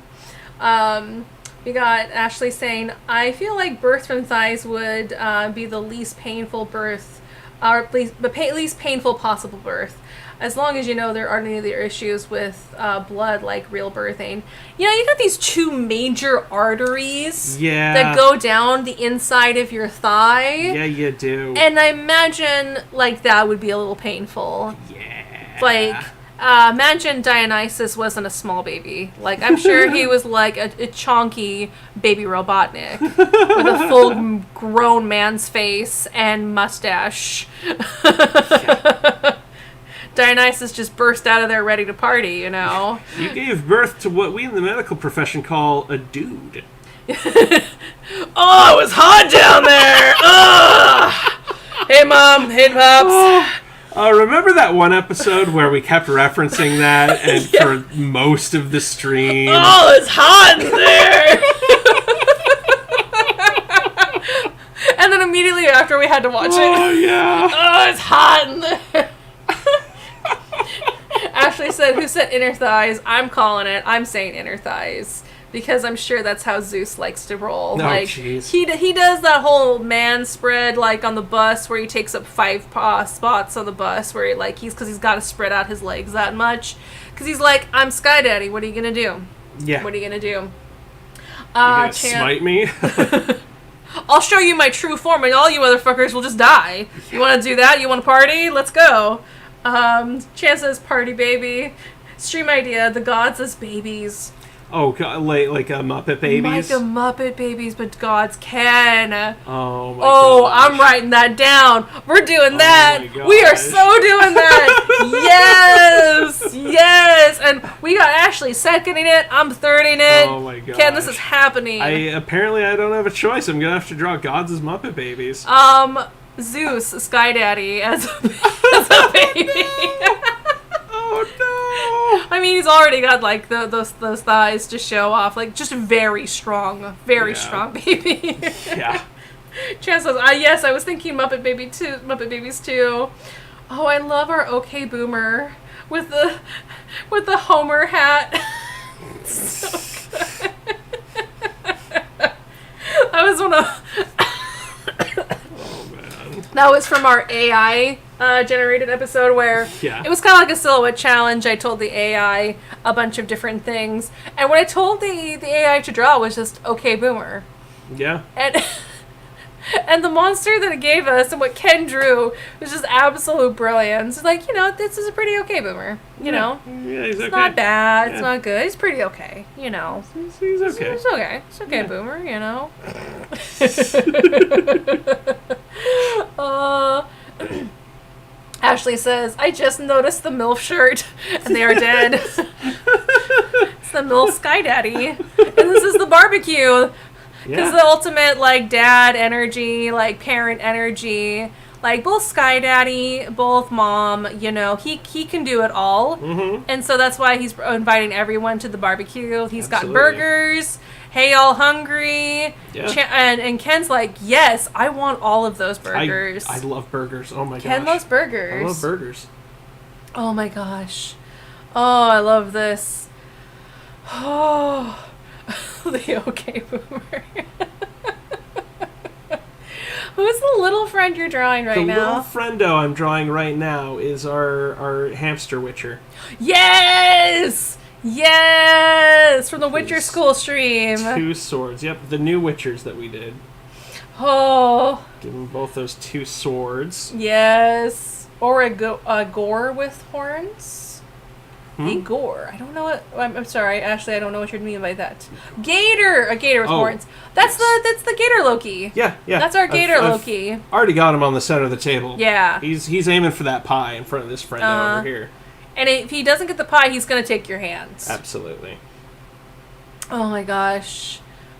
B: We got Ashley saying, I feel like birth from thighs would be the least painful birth, or least painful possible birth. As long as you know there aren't any other issues with blood like real birthing. You know, you got these two major arteries that go down the inside of your thigh.
A: Yeah, you do.
B: And I imagine like that would be a little painful.
A: Yeah.
B: Like imagine Dionysus wasn't a small baby. Like, I'm sure he was like a chonky baby Robotnik with a full grown man's face and mustache. Dionysus just burst out of there ready to party, you know?
A: You gave birth to what we in the medical profession call a dude.
B: Oh, it was hot down there! Hey, Mom. Hey, Pops.
A: Remember that one episode where we kept referencing that and for most of the stream?
B: Oh, it's hot in there! And then immediately after we had to watch it.
A: Oh, yeah.
B: Oh, it's hot in there! Ashley said, who said inner thighs? I'm calling it. I'm saying inner thighs. Because I'm sure that's how Zeus likes to roll.
A: Oh,
B: like
A: jeez.
B: He does that whole man spread like on the bus where he takes up 5 spots on the bus where he's got to spread out his legs that much. Because he's like, I'm Sky Daddy. What are you gonna do?
A: Yeah.
B: What are you gonna do?
A: You gonna smite me?
B: I'll show you my true form, and all you motherfuckers will just die. You want to do that? You want to party? Let's go. Chan says, party baby. Stream idea, the gods as babies.
A: Oh, like a Muppet Babies?
B: Like a Muppet Babies, but gods can.
A: Oh, my
B: Oh,
A: gosh.
B: I'm writing that down. We're doing that.
A: my gosh.
B: We are so doing that. Yes. Yes. And we got Ashley seconding it. I'm thirding it.
A: Oh, my gosh.
B: Ken, this is happening.
A: Apparently I don't have a choice. I'm going to have to draw gods as Muppet Babies.
B: Zeus, Sky Daddy, as a baby.
A: Oh, no.
B: I mean, he's already got, like, those thighs to show off. Like, just very strong baby.
A: Yeah.
B: Chan says, yes, I was thinking Muppet Babies too. Oh, I love our OK Boomer with the Homer hat. So good. That was one of... That was from our AI generated episode where it was kind of like a silhouette challenge. I told the AI a bunch of different things. And what I told the AI to draw was just OK Boomer.
A: Yeah.
B: And the monster that it gave us and what Ken drew was just absolute brilliance. Like, this is a pretty OK Boomer. You know?
A: Yeah, he's okay.
B: It's not bad.
A: Yeah.
B: It's not good. He's pretty okay. He's
A: okay.
B: It's okay. It's okay, Boomer, Ashley says, I just noticed the MILF shirt, and they are dead. It's the MILF Sky Daddy. And this is the barbecue. Because the ultimate, like, dad energy, like, parent energy, like, both Sky Daddy, both Mom, he can do it all.
A: Mm-hmm.
B: And so that's why he's inviting everyone to the barbecue. He's got
A: Absolutely.
B: burgers. Hey, y'all hungry?
A: Yeah.
B: And Ken's like, yes, I want all of those burgers.
A: I love burgers. Oh, my gosh.
B: Ken loves burgers.
A: I love burgers.
B: Oh, my gosh. Oh, I love this. Oh, the OK Boomer. Who's the little friend you're drawing right now?
A: The little friendo I'm drawing right now is our hamster witcher.
B: Yes! Yes! From the Witcher School stream.
A: 2 swords. Yep, the new witchers that we did.
B: Oh.
A: Give them both those 2 swords.
B: Yes. Or a gore with horns. A gore. I don't know what... I'm sorry, Ashley, I don't know what you mean by that. Gator! A gator with horns. That's the Gator Loki.
A: Yeah.
B: That's our Gator Loki.
A: I've already got him on the center of the table.
B: Yeah.
A: He's aiming for that pie in front of this friendo over here.
B: And if he doesn't get the pie, he's going to take your hands.
A: Absolutely.
B: Oh my gosh.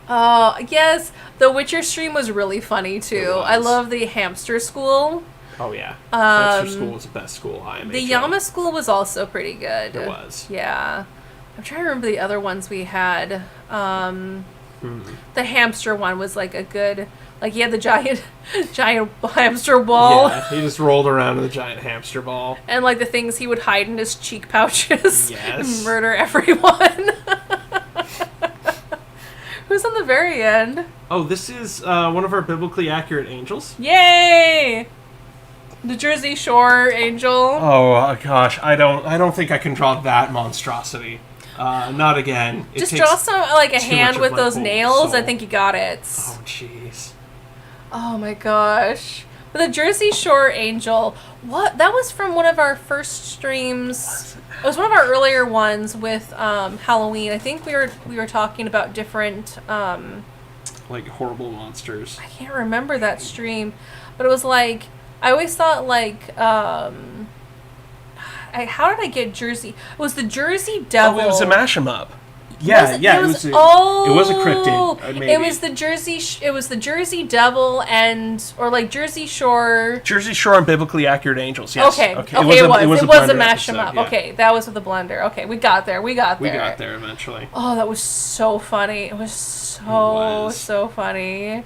B: Oh, yes. The Witcher stream was really funny, too. I love the hamster school.
A: Oh, yeah. Hamster school was the best school.
B: The Yama school was also pretty good.
A: It was.
B: Yeah. I'm trying to remember the other ones we had. The hamster one was like a good... Like, he had the giant hamster ball.
A: Yeah, he just rolled around in the giant hamster ball.
B: And, like, the things he would hide in his cheek pouches.
A: Yes.
B: And murder everyone. Who's on the very end?
A: Oh, this is one of our biblically accurate angels.
B: Yay! The Jersey Shore angel.
A: Oh, gosh. I don't think I can draw that monstrosity. Not again.
B: Just draw some, like, a hand with those nails.
A: Soul.
B: I think you got it.
A: Oh, jeez.
B: Oh my gosh. The Jersey Shore Angel. What? That was from one of our first streams. It was one of our earlier ones with Halloween. I think we were talking about different
A: like horrible monsters.
B: I can't remember that stream, but it was like I always thought like how did I get Jersey? It was the Jersey Devil.
A: Oh, it was a mash 'em up. Yeah, it was a cryptid. Maybe.
B: It was the Jersey Devil or like Jersey Shore.
A: Jersey Shore and biblically accurate angels. Yes.
B: Okay. It was a mash 'em up. Yeah. Okay, that was with the blender. Okay, we got there. We got there
A: eventually.
B: Oh, that was so funny. It was so funny.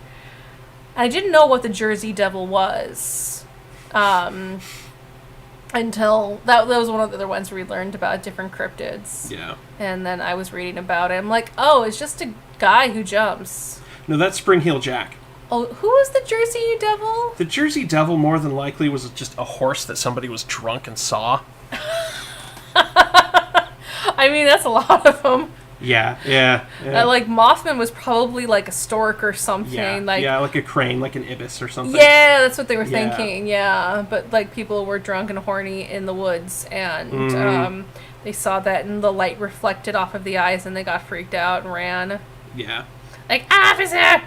B: I didn't know what the Jersey Devil was. Until that was one of the other ones we learned about different cryptids.
A: Yeah.
B: And then I was reading about it. I'm like, oh, it's just a guy who jumps.
A: No, that's Spring Heel Jack.
B: Oh, who was the Jersey Devil?
A: The Jersey Devil more than likely was just a horse that somebody was drunk and saw.
B: I mean, that's a lot of them.
A: Yeah.
B: Like Mothman was probably like a stork or something.
A: Yeah, like a crane, like an ibis or something.
B: Yeah, that's what they were thinking. Yeah, but like people were drunk and horny in the woods, and they saw that, and the light reflected off of the eyes, and they got freaked out and ran.
A: Yeah.
B: Like, officer,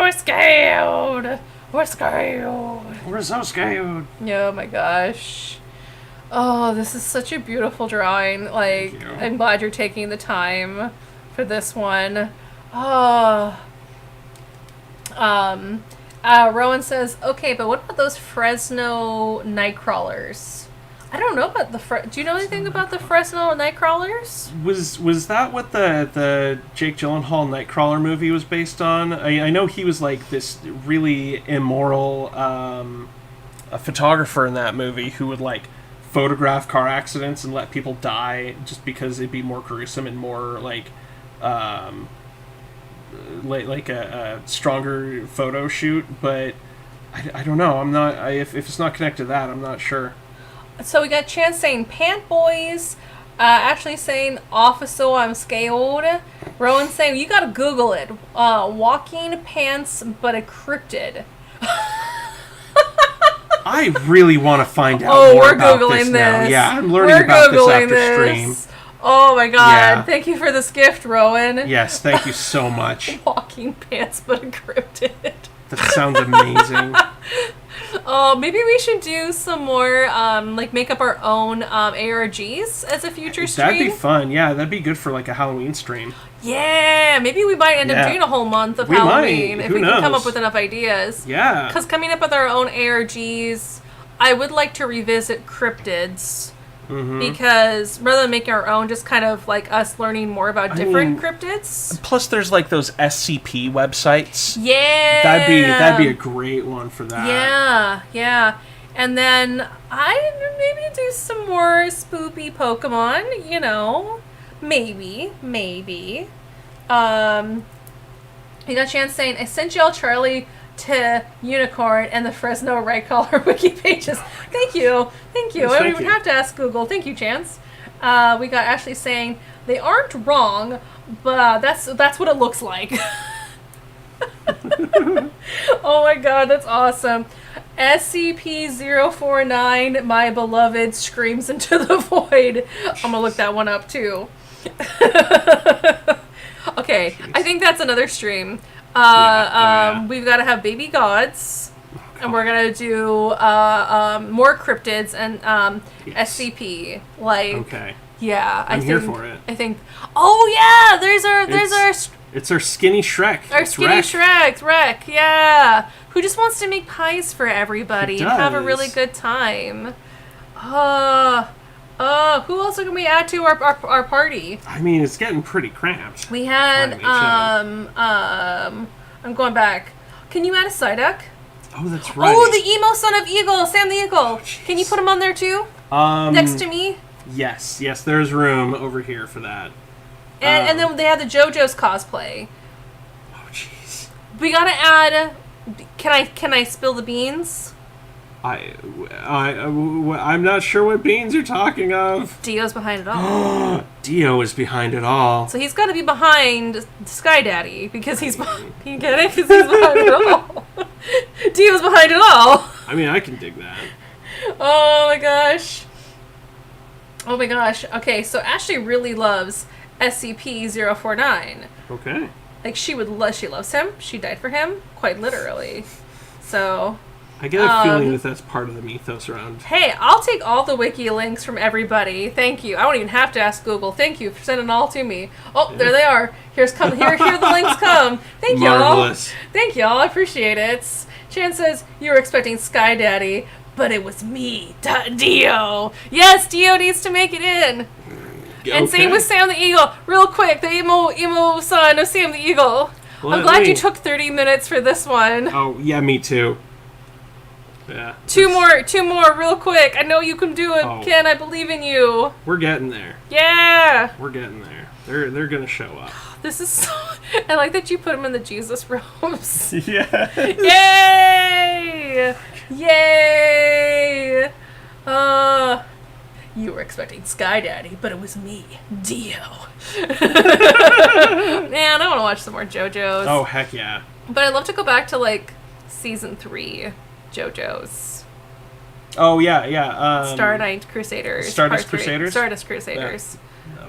B: we're scared. We're so scared. Oh my gosh. Oh, this is such a beautiful drawing. Like, I'm glad you're taking the time for this one. Oh. Rowan says, okay, but what about those Fresno Nightcrawlers? I don't know about do you know anything about the Fresno Nightcrawlers?
A: Was that what the Jake Gyllenhaal Nightcrawler movie was based on? I know he was like this really immoral a photographer in that movie who would like photograph car accidents and let people die just because it'd be more gruesome and more like a stronger photo shoot. But I don't know. I'm not. If it's not connected to that, I'm not sure.
B: So we got Chance saying Pant Boys. Ashley saying Officer, I'm scared. Rowan saying you gotta Google it. Walking pants, but a cryptid.
A: I really want to find out more about
B: Googling
A: this now. Yeah, I'm learning about this after stream.
B: Oh my god. Yeah. Thank you for this gift, Rowan.
A: Yes, thank you so much.
B: Walking pants, but a cryptid.
A: That sounds amazing.
B: Maybe we should do some more, like make up our own ARGs as a future stream.
A: That'd be fun. Yeah, that'd be good for like a Halloween stream.
B: Yeah, maybe we might end up doing a whole month of Halloween if we can come up with enough ideas.
A: Yeah.
B: Because coming up with our own ARGs, I would like to revisit cryptids. Mm-hmm. Because rather than making our own, just kind of like us learning more about different cryptids.
A: Plus, there's like those SCP websites.
B: Yeah,
A: that'd be a great one for that.
B: Yeah. And then I maybe do some more spoopy Pokemon. You know, maybe. You got Chance saying, I sent y'all Charlie to Unicorn and the Fresno Nightcrawler wiki pages. Thank you.
A: Yes,
B: I don't even have to ask Google. Thank you, Chance. We got Ashley saying they aren't wrong, but that's what it looks like. Oh my god, that's awesome. SCP-049, my beloved, screams into the void. I'm gonna look that one up too. Okay, I think that's another stream. We've got to have baby gods, and we're gonna do more cryptids and SCP. Like,
A: okay,
B: yeah,
A: I'm here for it.
B: I think. Oh yeah, there's our
A: it's our skinny Shrek.
B: Our skinny Shrek, yeah, who just wants to make pies for everybody and have a really good time. Who else can we add to our party?
A: I mean, it's getting pretty cramped.
B: We had, I'm going back. Can you add a Psyduck?
A: Oh, that's right.
B: Oh, the emo son of Eagle, Sam the Eagle. Oh, can you put him on there too? Next to me?
A: Yes, there's room over here for that.
B: And then they had the JoJo's cosplay.
A: Oh, jeez.
B: We gotta add, can I spill the beans?
A: I'm not sure what beans you're talking of.
B: Dio's behind it all.
A: Dio is behind it all.
B: So he's got to be behind Sky Daddy because he's you get it? Because he's behind it all. Dio's behind it all.
A: I mean, I can dig that.
B: Oh my gosh. Oh my gosh. Okay, so Ashley really loves SCP-049.
A: Okay.
B: Like, she loves him. She died for him, quite literally. So...
A: I get a feeling that that's part of the mythos around.
B: Hey, I'll take all the wiki links from everybody. Thank you. I don't even have to ask Google. Thank you for sending it all to me. Oh, there they are. Here the links come. Thank
A: Marvelous.
B: y'all. Thank y'all. I appreciate it. Chan says, you were expecting Sky Daddy, but it was me, Dio. Yes, Dio needs to make it in. Okay. And same with Sam the Eagle. Real quick, the emo son of Sam the Eagle. I'm glad you took 30 minutes for this one.
A: Oh, yeah, me too. Yeah.
B: Two more, real quick. I know you can do it, Ken. I believe in you.
A: We're getting there.
B: Yeah.
A: We're getting there. They're gonna show up.
B: This is so... I like that you put him in the Jesus robes.
A: Yeah.
B: Yay! Yay! You were expecting Sky Daddy, but it was me, Dio. Man, I want to watch some more JoJo's.
A: Oh, heck yeah.
B: But I'd love to go back to, like, season 3 JoJo's.
A: Oh, yeah.
B: Stardust Crusaders.
A: Stardust Crusaders?
B: Stardust Crusaders.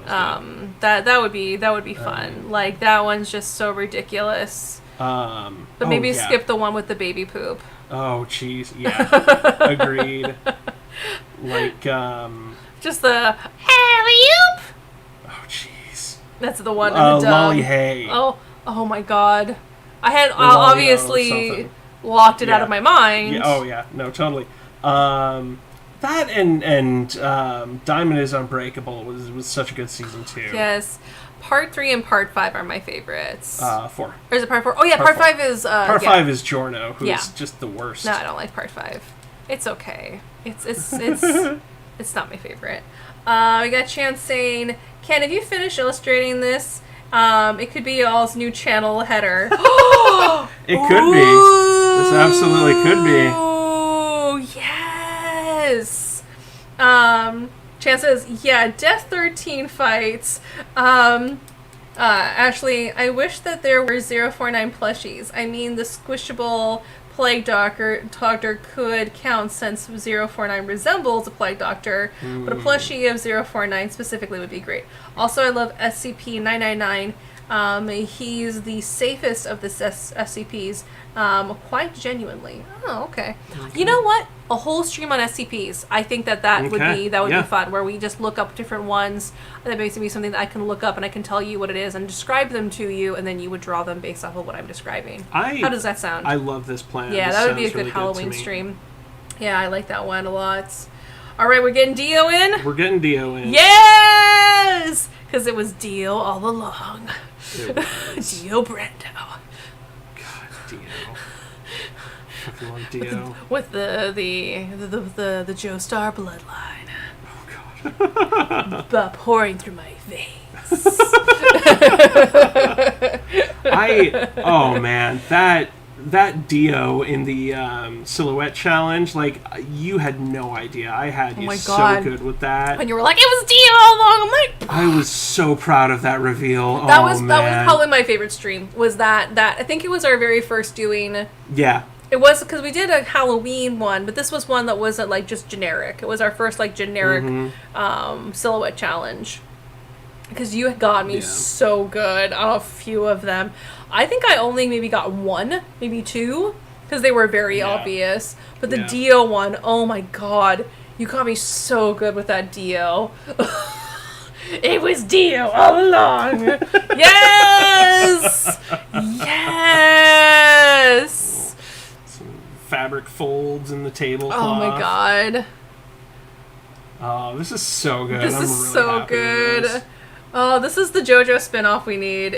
B: That would be fun. Like, that one's just so ridiculous. But maybe skip the one with the baby poop.
A: Oh, jeez. Yeah. Agreed. Like,
B: just the alley-oop.
A: Oh, jeez.
B: That's the one in the dub.
A: Lolly Hay.
B: Oh my god. I had obviously locked it out of my mind.
A: Yeah, oh, yeah. No, totally. That and Diamond is Unbreakable was such a good season, too.
B: Yes. Part 3 and Part 5 are my favorites.
A: 4.
B: Or is it Part 4? Oh, yeah, Part 5 is...
A: Part 5 is Giorno, who's just the worst.
B: No, I don't like Part 5. It's okay. It's it's not my favorite. We got Chance saying, Ken, have you finished illustrating this? It could be y'all's new channel header.
A: It could be. This absolutely could be.
B: Oh, yes. Chance says, yeah, Death 13 fights. Ashley, I wish that there were 049 plushies. I mean, the squishable Plague Doctor could count since 049 resembles a Plague Doctor, but a plushie of 049 specifically would be great. Also, I love SCP-999. He's the safest of the SCPs, quite genuinely. Oh, okay. You know what? A whole stream on SCPs. I think that would be fun, where we just look up different ones. That makes it be something that I can look up and I can tell you what it is and describe them to you, and then you would draw them based off of what I'm describing. How does that sound?
A: I love this plan.
B: Yeah, that would be a good Halloween stream. Yeah, I like that one a lot. All right, we're getting Dio in?
A: We're getting Dio in.
B: Yes! Because it was Dio all along.
A: It was.
B: Dio Brando.
A: God, Dio. Fucking love Dio.
B: With the Joestar bloodline.
A: Oh, God.
B: Pouring through my veins.
A: Oh, man. That Dio in the silhouette challenge, like, you had no idea. I had you so good with that.
B: When you were like, it was Dio all along, I'm like...
A: I was so proud of that reveal.
B: That was probably my favorite stream, was that I think it was our very first doing...
A: Yeah.
B: It was, because we did a Halloween one, but this was one that wasn't, like, just generic. It was our first, like, generic silhouette challenge. Because you had got me so good on a few of them. I think I only maybe got one, maybe two, because they were very obvious. But the Dio one, oh my god, you got me so good with that Dio. It was Dio all along. Yes! Yes!
A: Fabric folds in the tablecloth.
B: Oh my god.
A: Oh, this is so good.
B: This is really so good. This. Oh, this is the JoJo spinoff we need.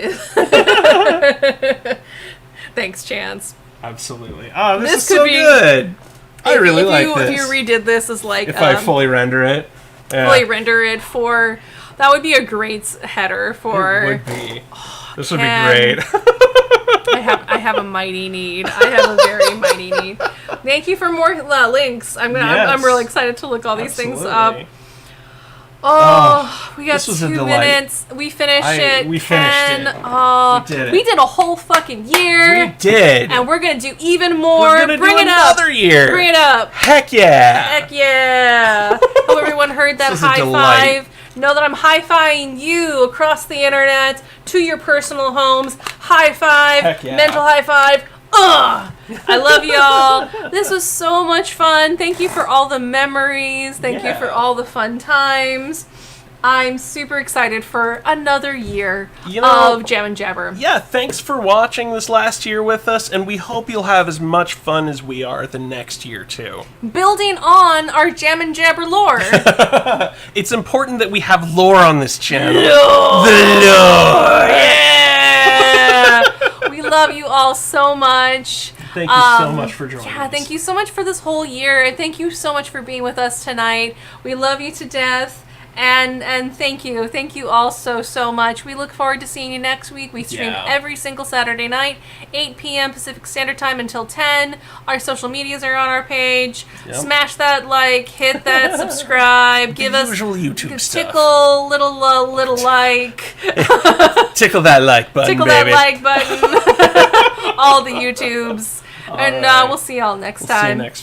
B: Thanks, Chance.
A: Absolutely. Oh, this is so good. I really like this.
B: If you redid this as like...
A: If I fully render it.
B: Yeah. Fully render it for... That would be a great header for...
A: It would be. This would be great.
B: I have a mighty need. I have a very mighty need. Thank you for more links. I'm really excited to look all these things up. Oh, we got
A: this was
B: 2
A: a delight.
B: minutes. We finished it.
A: We finished
B: 10.
A: it.
B: Oh,
A: We did it.
B: We did a whole fucking year.
A: We did.
B: And we're going to do even more.
A: We're gonna
B: Bring
A: do
B: it up.
A: another year.
B: Bring it up.
A: Heck yeah.
B: Heck yeah. Hope everyone heard that
A: This was a
B: high
A: delight.
B: five. Know that I'm high-fiving you across the internet to your personal homes. High five.
A: Heck yeah.
B: Mental high five. Ugh! I love y'all. This was so much fun. Thank you for all the memories. Thank you for all the fun times. I'm super excited for another year of Jam and Jabber.
A: Yeah, thanks for watching this last year with us, and we hope you'll have as much fun as we are the next year, too.
B: Building on our Jam and Jabber lore.
A: It's important that we have lore on this channel.
B: Lore.
A: The lore!
B: Yeah! We love you all so much.
A: Thank you so much for joining us.
B: Thank you so much for this whole year, and thank you so much for being with us tonight. We love you to death. And thank you all so much. We look forward to seeing you next week. We stream every single Saturday night, 8 p.m. Pacific Standard Time until 10. Our social medias are on our page.
A: Yep.
B: Smash that like, hit that subscribe, give us
A: usual YouTube stuff.
B: Tickle little like,
A: tickle that like button,
B: tickle
A: baby.
B: that like button. All the YouTubes, and
A: right.
B: we'll see y'all next
A: See
B: time.
A: you next